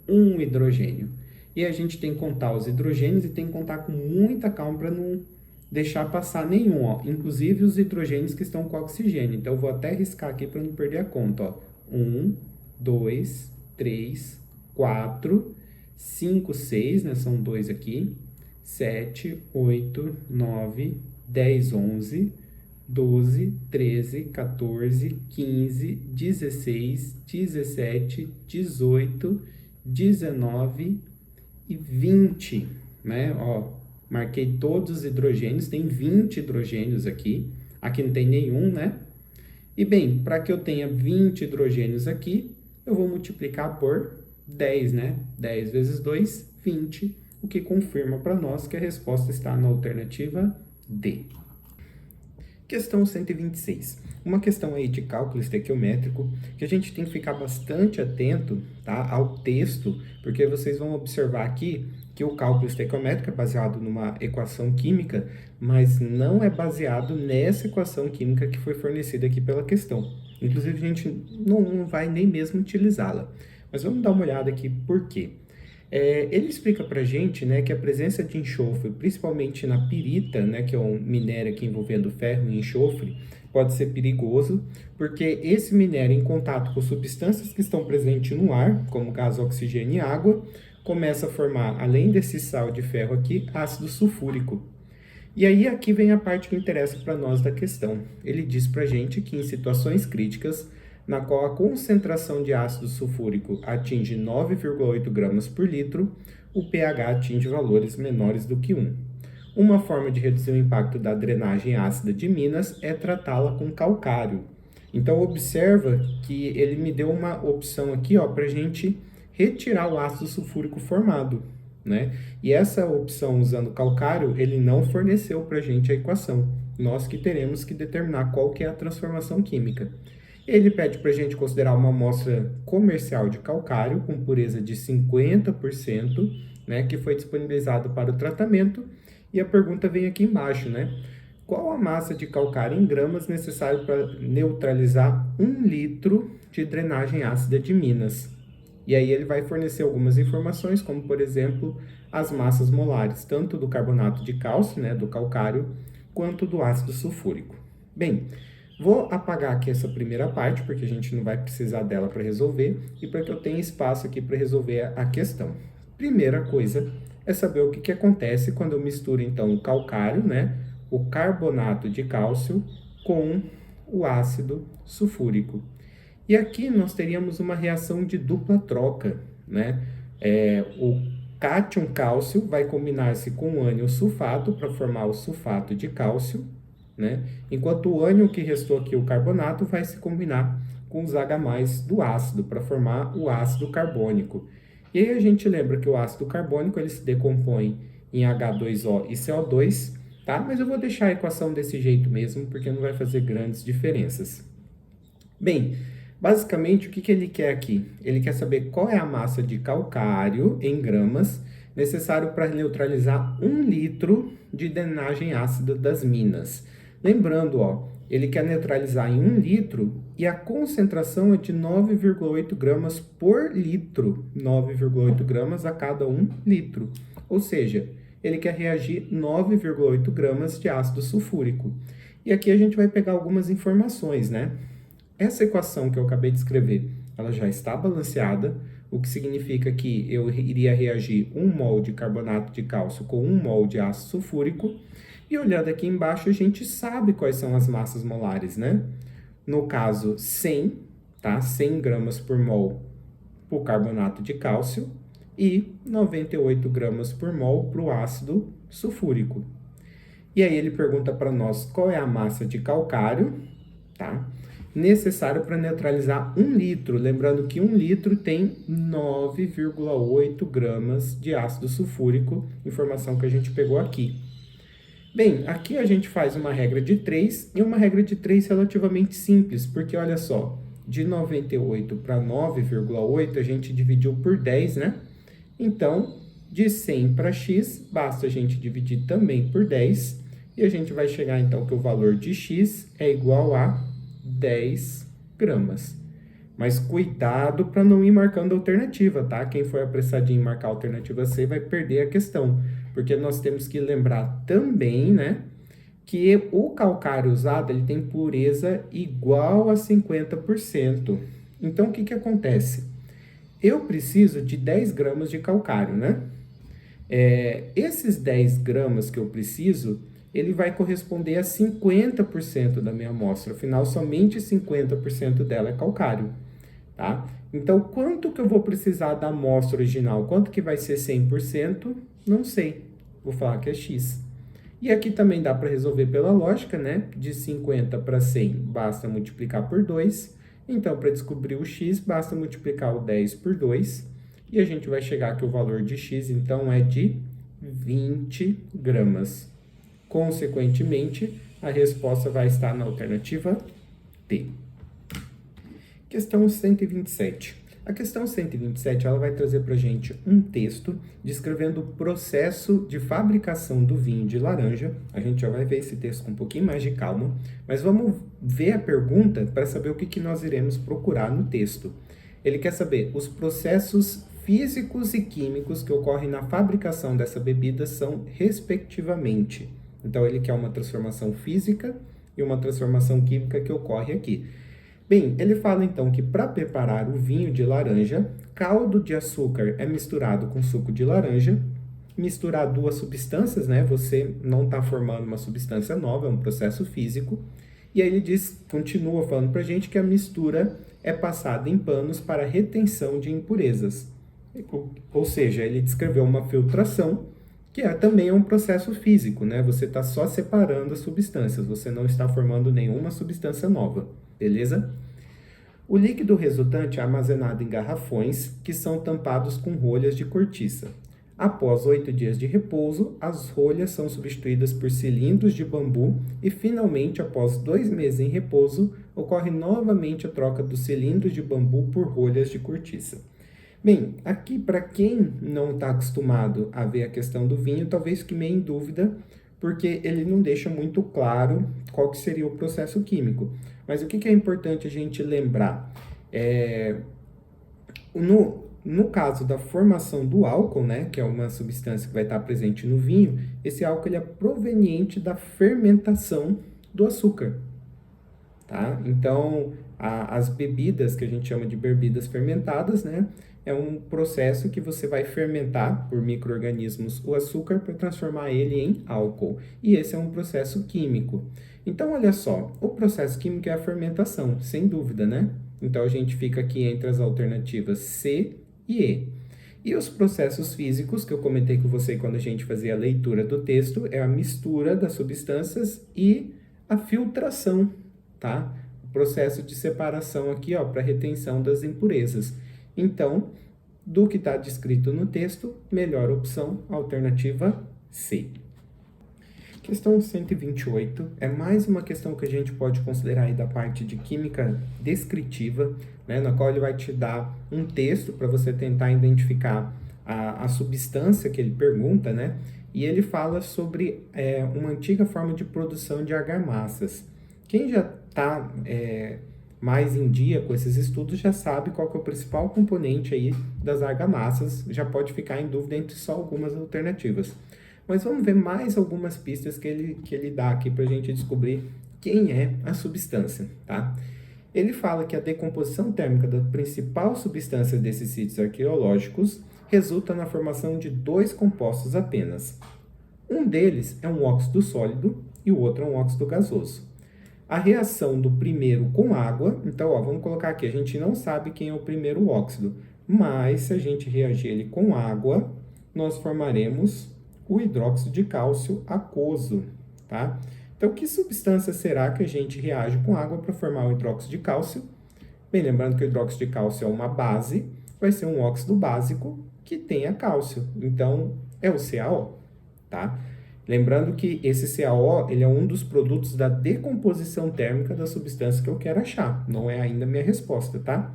1 hidrogênio. E a gente tem que contar os hidrogênios e tem que contar com muita calma para não deixar passar nenhum, ó. Inclusive os hidrogênios que estão com oxigênio. Então, eu vou até riscar aqui para não perder a conta, ó. 1, 2, 3, 4, 5, 6, né? São 2 aqui. 7, 8, 9, 10, 11, 12, 13, 14, 15, 16, 17, 18, 19 e 20, né? Ó, marquei todos os hidrogênios, tem 20 hidrogênios aqui. Aqui não tem nenhum, né? E bem, para que eu tenha 20 hidrogênios aqui, eu vou multiplicar por 10, né? 10 vezes 2, 20, o que confirma para nós que a resposta está na alternativa D. Questão 126. Uma questão aí de cálculo estequiométrico, que a gente tem que ficar bastante atento, tá, ao texto, porque vocês vão observar aqui que o cálculo estequiométrico é baseado numa equação química, mas não é baseado nessa equação química que foi fornecida aqui pela questão. Inclusive, a gente não vai nem mesmo utilizá-la. Mas vamos dar uma olhada aqui por quê. Ele explica para a gente, né, que a presença de enxofre, principalmente na pirita, né, que é um minério aqui envolvendo ferro e enxofre, pode ser perigoso, porque esse minério, em contato com substâncias que estão presentes no ar, como gás, oxigênio e água, começa a formar, além desse sal de ferro aqui, ácido sulfúrico. E aí aqui vem a parte que interessa para nós da questão. Ele diz para a gente que em situações críticas, na qual a concentração de ácido sulfúrico atinge 9,8 gramas por litro, o pH atinge valores menores do que 1. Uma forma de reduzir o impacto da drenagem ácida de Minas é tratá-la com calcário. Então, observa que ele me deu uma opção aqui para a gente retirar o ácido sulfúrico formado, né? E essa opção usando calcário, ele não forneceu para a gente a equação. Nós que teremos que determinar qual que é a transformação química. Ele pede para a gente considerar uma amostra comercial de calcário com pureza de 50%, né, que foi disponibilizado para o tratamento. E a pergunta vem aqui embaixo, né? Qual a massa de calcário em gramas necessária para neutralizar 1 litro de drenagem ácida de Minas? E aí ele vai fornecer algumas informações, como, por exemplo, as massas molares, tanto do carbonato de cálcio, né, do calcário, quanto do ácido sulfúrico. Bem, vou apagar aqui essa primeira parte, porque a gente não vai precisar dela para resolver, e para que eu tenha espaço aqui para resolver a questão. Primeira coisa é saber o que acontece quando eu misturo, então, o calcário, né, o carbonato de cálcio, com o ácido sulfúrico. E aqui nós teríamos uma reação de dupla troca, né? O cátion cálcio vai combinar-se com o ânion sulfato para formar o sulfato de cálcio, né? Enquanto o ânion que restou aqui, o carbonato, vai se combinar com os H+ do ácido para formar o ácido carbônico. E aí a gente lembra que o ácido carbônico ele se decompõe em H2O e CO2, tá? Mas eu vou deixar a equação desse jeito mesmo, porque não vai fazer grandes diferenças. Bem, basicamente o que ele quer aqui? Ele quer saber qual é a massa de calcário em gramas necessário para neutralizar 1 litro de drenagem ácida das minas. Lembrando, ó, ele quer neutralizar em 1 litro e a concentração é de 9,8 gramas por litro. 9,8 gramas a cada 1 litro. Ou seja, ele quer reagir 9,8 gramas de ácido sulfúrico. E aqui a gente vai pegar algumas informações, né? Essa equação que eu acabei de escrever, ela já está balanceada, o que significa que eu iria reagir 1 mol de carbonato de cálcio com 1 mol de ácido sulfúrico. E olhando aqui embaixo, a gente sabe quais são as massas molares, né? No caso, 100, tá? 100 gramas por mol para o carbonato de cálcio e 98 gramas por mol para o ácido sulfúrico. E aí ele pergunta para nós qual é a massa de calcário, tá? Necessário para neutralizar 1 litro. Lembrando que 1 litro tem 9,8 gramas de ácido sulfúrico, informação que a gente pegou aqui. Bem, aqui a gente faz uma regra de 3 e uma regra de 3 relativamente simples, porque olha só, de 98 para 9,8 a gente dividiu por 10, né? Então, de 100 para x, basta a gente dividir também por 10, e a gente vai chegar então que o valor de x é igual a 10 gramas. Mas cuidado para não ir marcando alternativa, tá? Quem for apressadinho em marcar a alternativa C vai perder a questão, porque nós temos que lembrar também, né, que o calcário usado ele tem pureza igual a 50%. Então, o que acontece? Eu preciso de 10 gramas de calcário, né? Esses 10 gramas que eu preciso, ele vai corresponder a 50% da minha amostra. Afinal, somente 50% dela é calcário, tá? Então, quanto que eu vou precisar da amostra original? Quanto que vai ser 100%? Não sei. Vou falar que é X. E aqui também dá para resolver pela lógica, né? De 50 para 100, basta multiplicar por 2. Então, para descobrir o X, basta multiplicar o 10 por 2. E a gente vai chegar que o valor de X, então, é de 20 gramas. Consequentemente, a resposta vai estar na alternativa D. Questão 127. A questão 127 ela vai trazer para a gente um texto descrevendo o processo de fabricação do vinho de laranja. A gente já vai ver esse texto com um pouquinho mais de calma, mas vamos ver a pergunta para saber o que nós iremos procurar no texto. Ele quer saber os processos físicos e químicos que ocorrem na fabricação dessa bebida são respectivamente. Então, ele quer uma transformação física e uma transformação química que ocorre aqui. Bem, ele fala então que para preparar o vinho de laranja, caldo de açúcar é misturado com suco de laranja. Misturar duas substâncias, né? Você não está formando uma substância nova, é um processo físico. E aí ele diz, continua falando para a gente que a mistura é passada em panos para retenção de impurezas. Ou seja, ele descreveu uma filtração, que também é um processo físico, né? Você está só separando as substâncias, você não está formando nenhuma substância nova, beleza? O líquido resultante é armazenado em garrafões que são tampados com rolhas de cortiça. Após 8 dias de repouso, as rolhas são substituídas por cilindros de bambu e, finalmente, após 2 meses em repouso, ocorre novamente a troca dos cilindros de bambu por rolhas de cortiça. Bem, aqui para quem não está acostumado a ver a questão do vinho, talvez fique meio em dúvida, porque ele não deixa muito claro qual que seria o processo químico. Mas o que é importante a gente lembrar? No caso da formação do álcool, né, que é uma substância que vai estar presente no vinho, esse álcool ele é proveniente da fermentação do açúcar. Tá? Então, as bebidas que a gente chama de bebidas fermentadas, né, é um processo que você vai fermentar por micro-organismos o açúcar para transformar ele em álcool. E esse é um processo químico. Então, olha só, o processo químico é a fermentação, sem dúvida, né? Então, a gente fica aqui entre as alternativas C e E. E os processos físicos, que eu comentei com você quando a gente fazia a leitura do texto, é a mistura das substâncias e a filtração, tá? O processo de separação aqui, ó, para retenção das impurezas. Então, do que está descrito no texto, melhor opção, alternativa C. Questão 128 é mais uma questão que a gente pode considerar aí da parte de química descritiva, né, na qual ele vai te dar um texto para você tentar identificar a substância que ele pergunta, né? E ele fala sobre uma antiga forma de produção de argamassas. Quem já está mais em dia com esses estudos já sabe qual que é o principal componente aí das argamassas, já pode ficar em dúvida entre só algumas alternativas. Mas vamos ver mais algumas pistas que ele dá aqui para a gente descobrir quem é a substância, tá? Ele fala que a decomposição térmica da principal substância desses sítios arqueológicos resulta na formação de dois compostos apenas. Um deles é um óxido sólido e o outro é um óxido gasoso. A reação do primeiro com água, então, ó, vamos colocar aqui, a gente não sabe quem é o primeiro óxido, mas se a gente reagir ele com água, nós formaremos o hidróxido de cálcio aquoso, tá? Então, que substância será que a gente reage com água para formar o hidróxido de cálcio? Bem, lembrando que o hidróxido de cálcio é uma base, vai ser um óxido básico que tenha cálcio. Então, é o CaO, tá? Lembrando que esse CaO, ele é um dos produtos da decomposição térmica da substância que eu quero achar. Não é ainda a minha resposta, tá?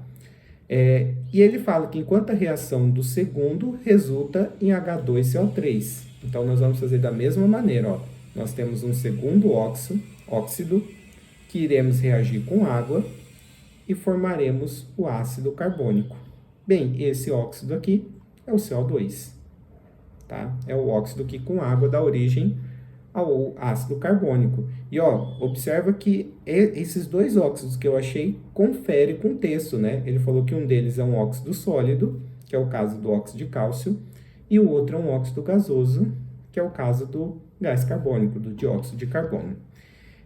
E ele fala que enquanto a reação do segundo resulta em H2CO3. Então, nós vamos fazer da mesma maneira, ó. Nós temos um segundo óxido que iremos reagir com água e formaremos o ácido carbônico. Bem, esse óxido aqui é o CO2, tá? É o óxido que com água dá origem ao ácido carbônico. E, ó, observa que esses dois óxidos que eu achei confere com o texto, né? Ele falou que um deles é um óxido sólido, que é o caso do óxido de cálcio, e o outro é um óxido gasoso, que é o caso do gás carbônico, do dióxido de carbono.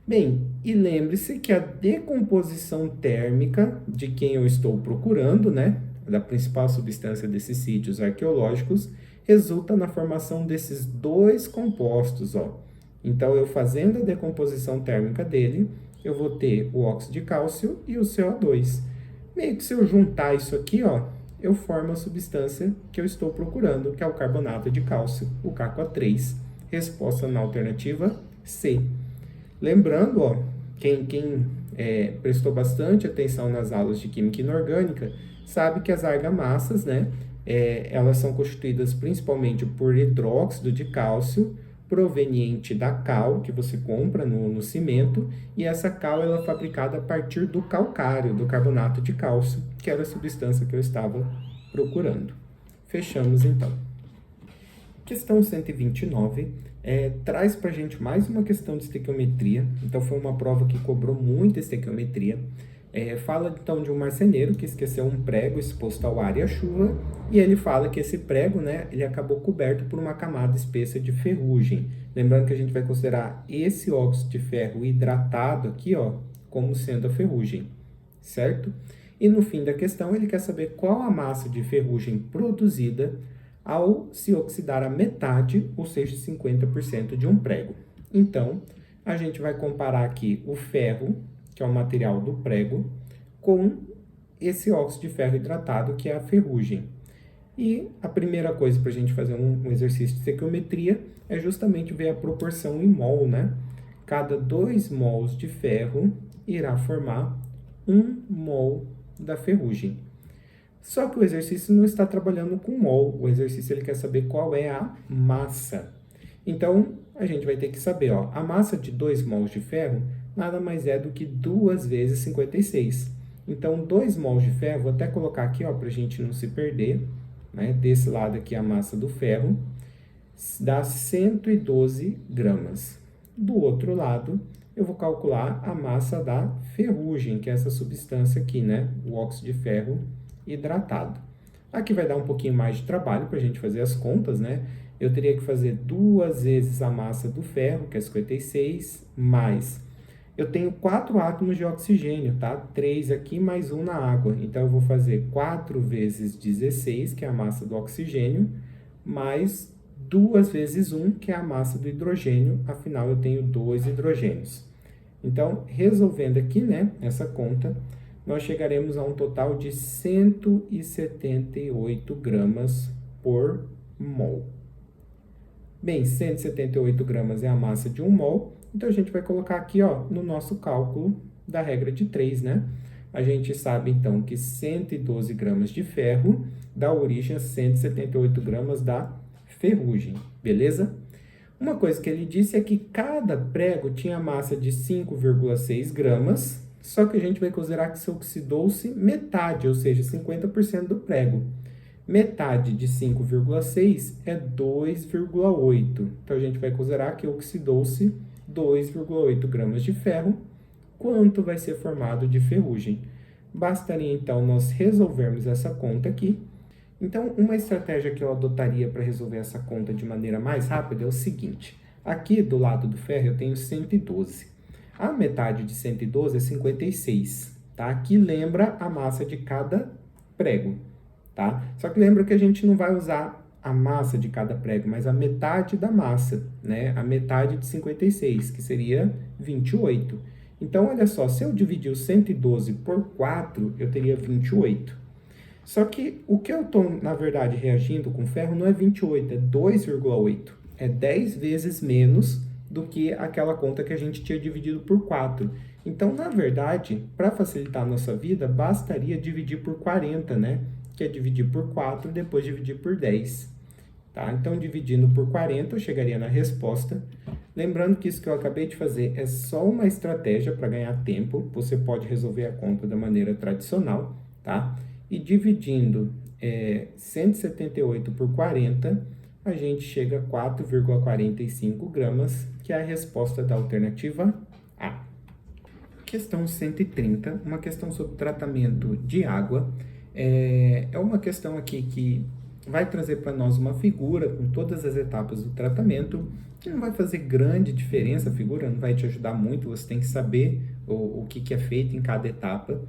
Bem, e lembre-se que a decomposição térmica de quem eu estou procurando, né, da principal substância desses sítios arqueológicos, resulta na formação desses dois compostos, ó. Então, eu fazendo a decomposição térmica dele, eu vou ter o óxido de cálcio e o CO2. Meio que se eu juntar isso aqui, ó, eu formo a substância que eu estou procurando, que é o carbonato de cálcio, o CaCO3. Resposta na alternativa C. Lembrando, ó, quem prestou bastante atenção nas aulas de Química Inorgânica, sabe que as argamassas, né, elas são constituídas principalmente por hidróxido de cálcio, proveniente da cal, que você compra no cimento, e essa cal ela é fabricada a partir do calcário, do carbonato de cálcio, que era a substância que eu estava procurando. Fechamos, então. Questão 129 traz para a gente mais uma questão de estequiometria. Então, foi uma prova que cobrou muita estequiometria. Fala, então, de um marceneiro que esqueceu um prego exposto ao ar e à chuva, e ele fala que esse prego, né, ele acabou coberto por uma camada espessa de ferrugem. Lembrando que a gente vai considerar esse óxido de ferro hidratado aqui, ó, como sendo a ferrugem, certo? E no fim da questão, ele quer saber qual a massa de ferrugem produzida ao se oxidar a metade, ou seja, 50% de um prego. Então, a gente vai comparar aqui o ferro, que é o material do prego, com esse óxido de ferro hidratado, que é a ferrugem. E a primeira coisa para a gente fazer um exercício de estequiometria é justamente ver a proporção em mol, né? Cada 2 mols de ferro irá formar 1 mol da ferrugem. Só que o exercício não está trabalhando com mol, o exercício ele quer saber qual é a massa. Então, a gente vai ter que saber, ó, a massa de 2 mols de ferro nada mais é do que 2 vezes 56. Então, 2 mols de ferro, vou até colocar aqui, ó, para a gente não se perder, né? Desse lado aqui a massa do ferro, dá 112 gramas. Do outro lado, eu vou calcular a massa da ferrugem, que é essa substância aqui, né? O óxido de ferro hidratado. Aqui vai dar um pouquinho mais de trabalho para a gente fazer as contas, né? Eu teria que fazer 2 vezes a massa do ferro, que é 56, mais... Eu tenho 4 átomos de oxigênio, tá? 3 aqui, mais 1 na água. Então, eu vou fazer 4 vezes 16, que é a massa do oxigênio, mais 2 vezes 1, que é a massa do hidrogênio. Afinal, eu tenho 2 hidrogênios. Então, resolvendo aqui, né, essa conta, nós chegaremos a um total de 178 gramas por mol. Bem, 178 gramas é a massa de 1 mol, então a gente vai colocar aqui, ó, no nosso cálculo da regra de 3, né? A gente sabe, então, que 112 gramas de ferro dá origem a 178 gramas da ferrugem, beleza? Uma coisa que ele disse é que cada prego tinha massa de 5,6 gramas, só que a gente vai considerar que se oxidou-se metade, ou seja, 50% do prego. Metade de 5,6 é 2,8. Então, a gente vai considerar que oxidou-se 2,8 gramas de ferro. Quanto vai ser formado de ferrugem? Bastaria, então, nós resolvermos essa conta aqui. Então, uma estratégia que eu adotaria para resolver essa conta de maneira mais rápida é o seguinte. Aqui, do lado do ferro, eu tenho 112. A metade de 112 é 56, tá? Aqui lembra a massa de cada prego. Tá? Só que lembra que a gente não vai usar a massa de cada prego, mas a metade da massa, né? A metade de 56, que seria 28. Então, olha só, se eu dividir o 112 por 4, eu teria 28. Só que o que eu estou, na verdade, reagindo com ferro não é 28, é 2,8. É 10 vezes menos do que aquela conta que a gente tinha dividido por 4. Então, na verdade, para facilitar a nossa vida, bastaria dividir por 40, né? Que é dividir por 4 e depois dividir por 10. Tá? Então, dividindo por 40, eu chegaria na resposta. Lembrando que isso que eu acabei de fazer é só uma estratégia para ganhar tempo. Você pode resolver a conta da maneira tradicional, tá? E dividindo 178 por 40, a gente chega a 4,45 gramas, que é a resposta da alternativa A. Questão 130, uma questão sobre tratamento de água. É uma questão aqui que vai trazer para nós uma figura com todas as etapas do tratamento, que não vai fazer grande diferença, a figura não vai te ajudar muito, você tem que saber o que é feito em cada etapa.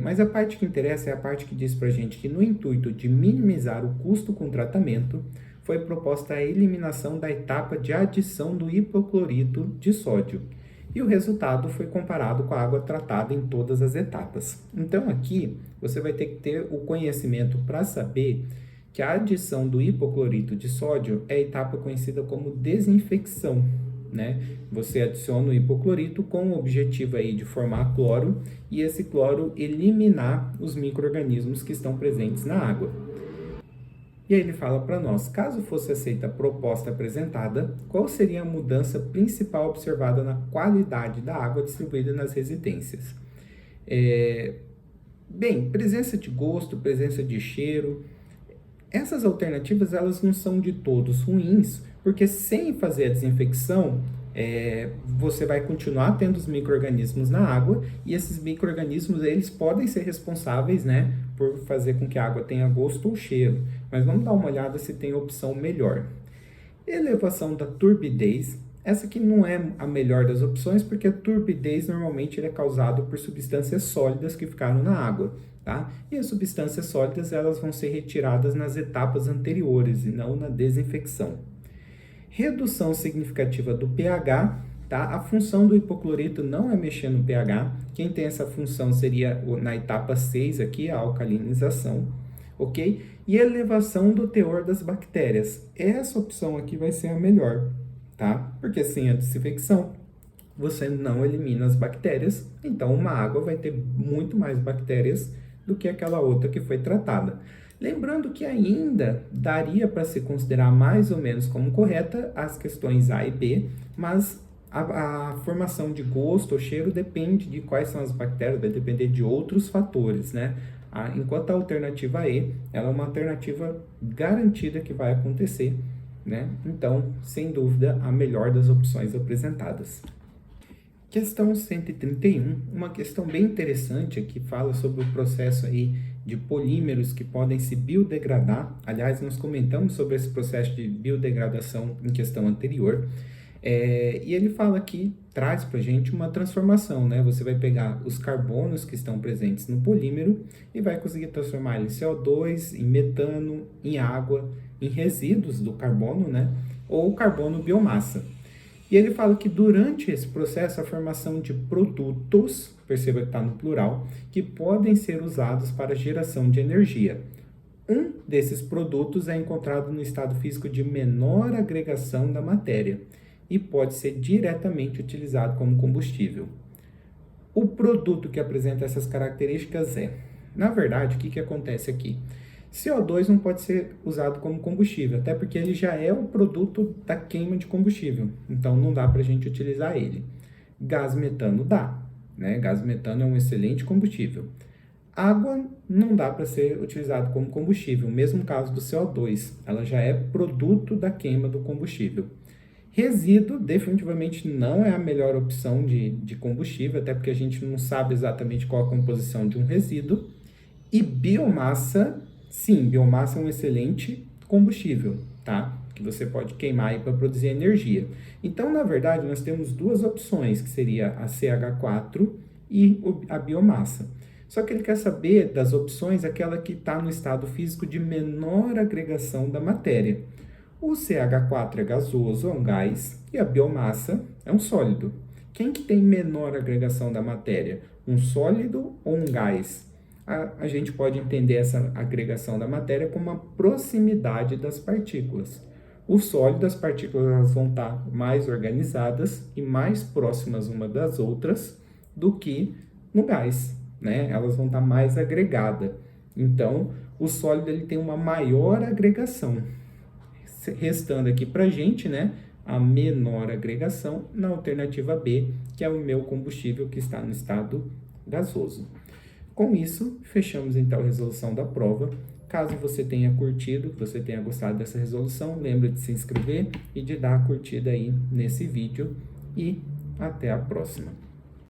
Mas a parte que interessa é a parte que diz para a gente que no intuito de minimizar o custo com o tratamento, foi proposta a eliminação da etapa de adição do hipoclorito de sódio. E o resultado foi comparado com a água tratada em todas as etapas. Então, aqui, você vai ter que ter o conhecimento para saber que a adição do hipoclorito de sódio é a etapa conhecida como desinfecção, né? Você adiciona o hipoclorito com o objetivo aí de formar cloro e esse cloro eliminar os micro-organismos que estão presentes na água. E aí ele fala para nós, caso fosse aceita a proposta apresentada, qual seria a mudança principal observada na qualidade da água distribuída nas residências? Bem, presença de gosto, presença de cheiro. Essas alternativas, elas não são de todos ruins, porque sem fazer a desinfecção, você vai continuar tendo os micro-organismos na água, e esses micro-organismos, eles podem ser responsáveis, né, por fazer com que a água tenha gosto ou cheiro. Mas vamos dar uma olhada se tem opção melhor. Elevação da turbidez. Essa aqui não é a melhor das opções, porque a turbidez normalmente é causado por substâncias sólidas que ficaram na água, tá? E as substâncias sólidas, elas vão ser retiradas nas etapas anteriores e não na desinfecção. Redução significativa do pH, tá? A função do hipoclorito não é mexer no pH. Quem tem essa função seria na etapa 6 aqui, a alcalinização, ok? E elevação do teor das bactérias. Essa opção aqui vai ser a melhor, tá? Porque sem a desinfecção, você não elimina as bactérias, então uma água vai ter muito mais bactérias do que aquela outra que foi tratada. Lembrando que ainda daria para se considerar mais ou menos como correta as questões A e B, mas a formação de gosto ou cheiro depende de quais são as bactérias, vai depender de outros fatores, né? Enquanto a alternativa E, ela é uma alternativa garantida que vai acontecer, né? Então, sem dúvida, a melhor das opções apresentadas. Questão 131, uma questão bem interessante que fala sobre o processo aí de polímeros que podem se biodegradar. Aliás, nós comentamos sobre esse processo de biodegradação em questão anterior. E ele fala aqui, traz para a gente uma transformação, né? Você vai pegar os carbonos que estão presentes no polímero e vai conseguir transformar ele em CO2, em metano, em água, em resíduos do carbono, né? Ou carbono biomassa. E ele fala que durante esse processo, a formação de produtos, perceba que está no plural, que podem ser usados para geração de energia. Um desses produtos é encontrado no estado físico de menor agregação da matéria e pode ser diretamente utilizado como combustível. O produto que apresenta essas características é, na verdade, o que acontece aqui? CO2 não pode ser usado como combustível, até porque ele já é o produto da queima de combustível, então não dá para a gente utilizar ele. Gás metano dá, né? Gás metano é um excelente combustível. Água não dá para ser utilizado como combustível, mesmo caso do CO2, ela já é produto da queima do combustível. Resíduo definitivamente não é a melhor opção de combustível, até porque a gente não sabe exatamente qual a composição de um resíduo. E biomassa, sim, biomassa é um excelente combustível, tá? Que você pode queimar aí para produzir energia. Então, na verdade, nós temos duas opções, que seria a CH4 e a biomassa. Só que ele quer saber das opções aquela que está no estado físico de menor agregação da matéria. O CH4 é gasoso, é um gás, e a biomassa é um sólido. Quem que tem menor agregação da matéria? Um sólido ou um gás? A gente pode entender essa agregação da matéria como a proximidade das partículas. O sólido, as partículas elas vão estar mais organizadas e mais próximas uma das outras do que no gás, né? Elas vão estar mais agregadas. Então, o sólido ele tem uma maior agregação. Restando aqui para a gente, né, a menor agregação na alternativa B, que é o meu combustível que está no estado gasoso. Com isso, fechamos então a resolução da prova. Caso você tenha curtido, você tenha gostado dessa resolução, lembre de se inscrever e de dar a curtida aí nesse vídeo e até a próxima.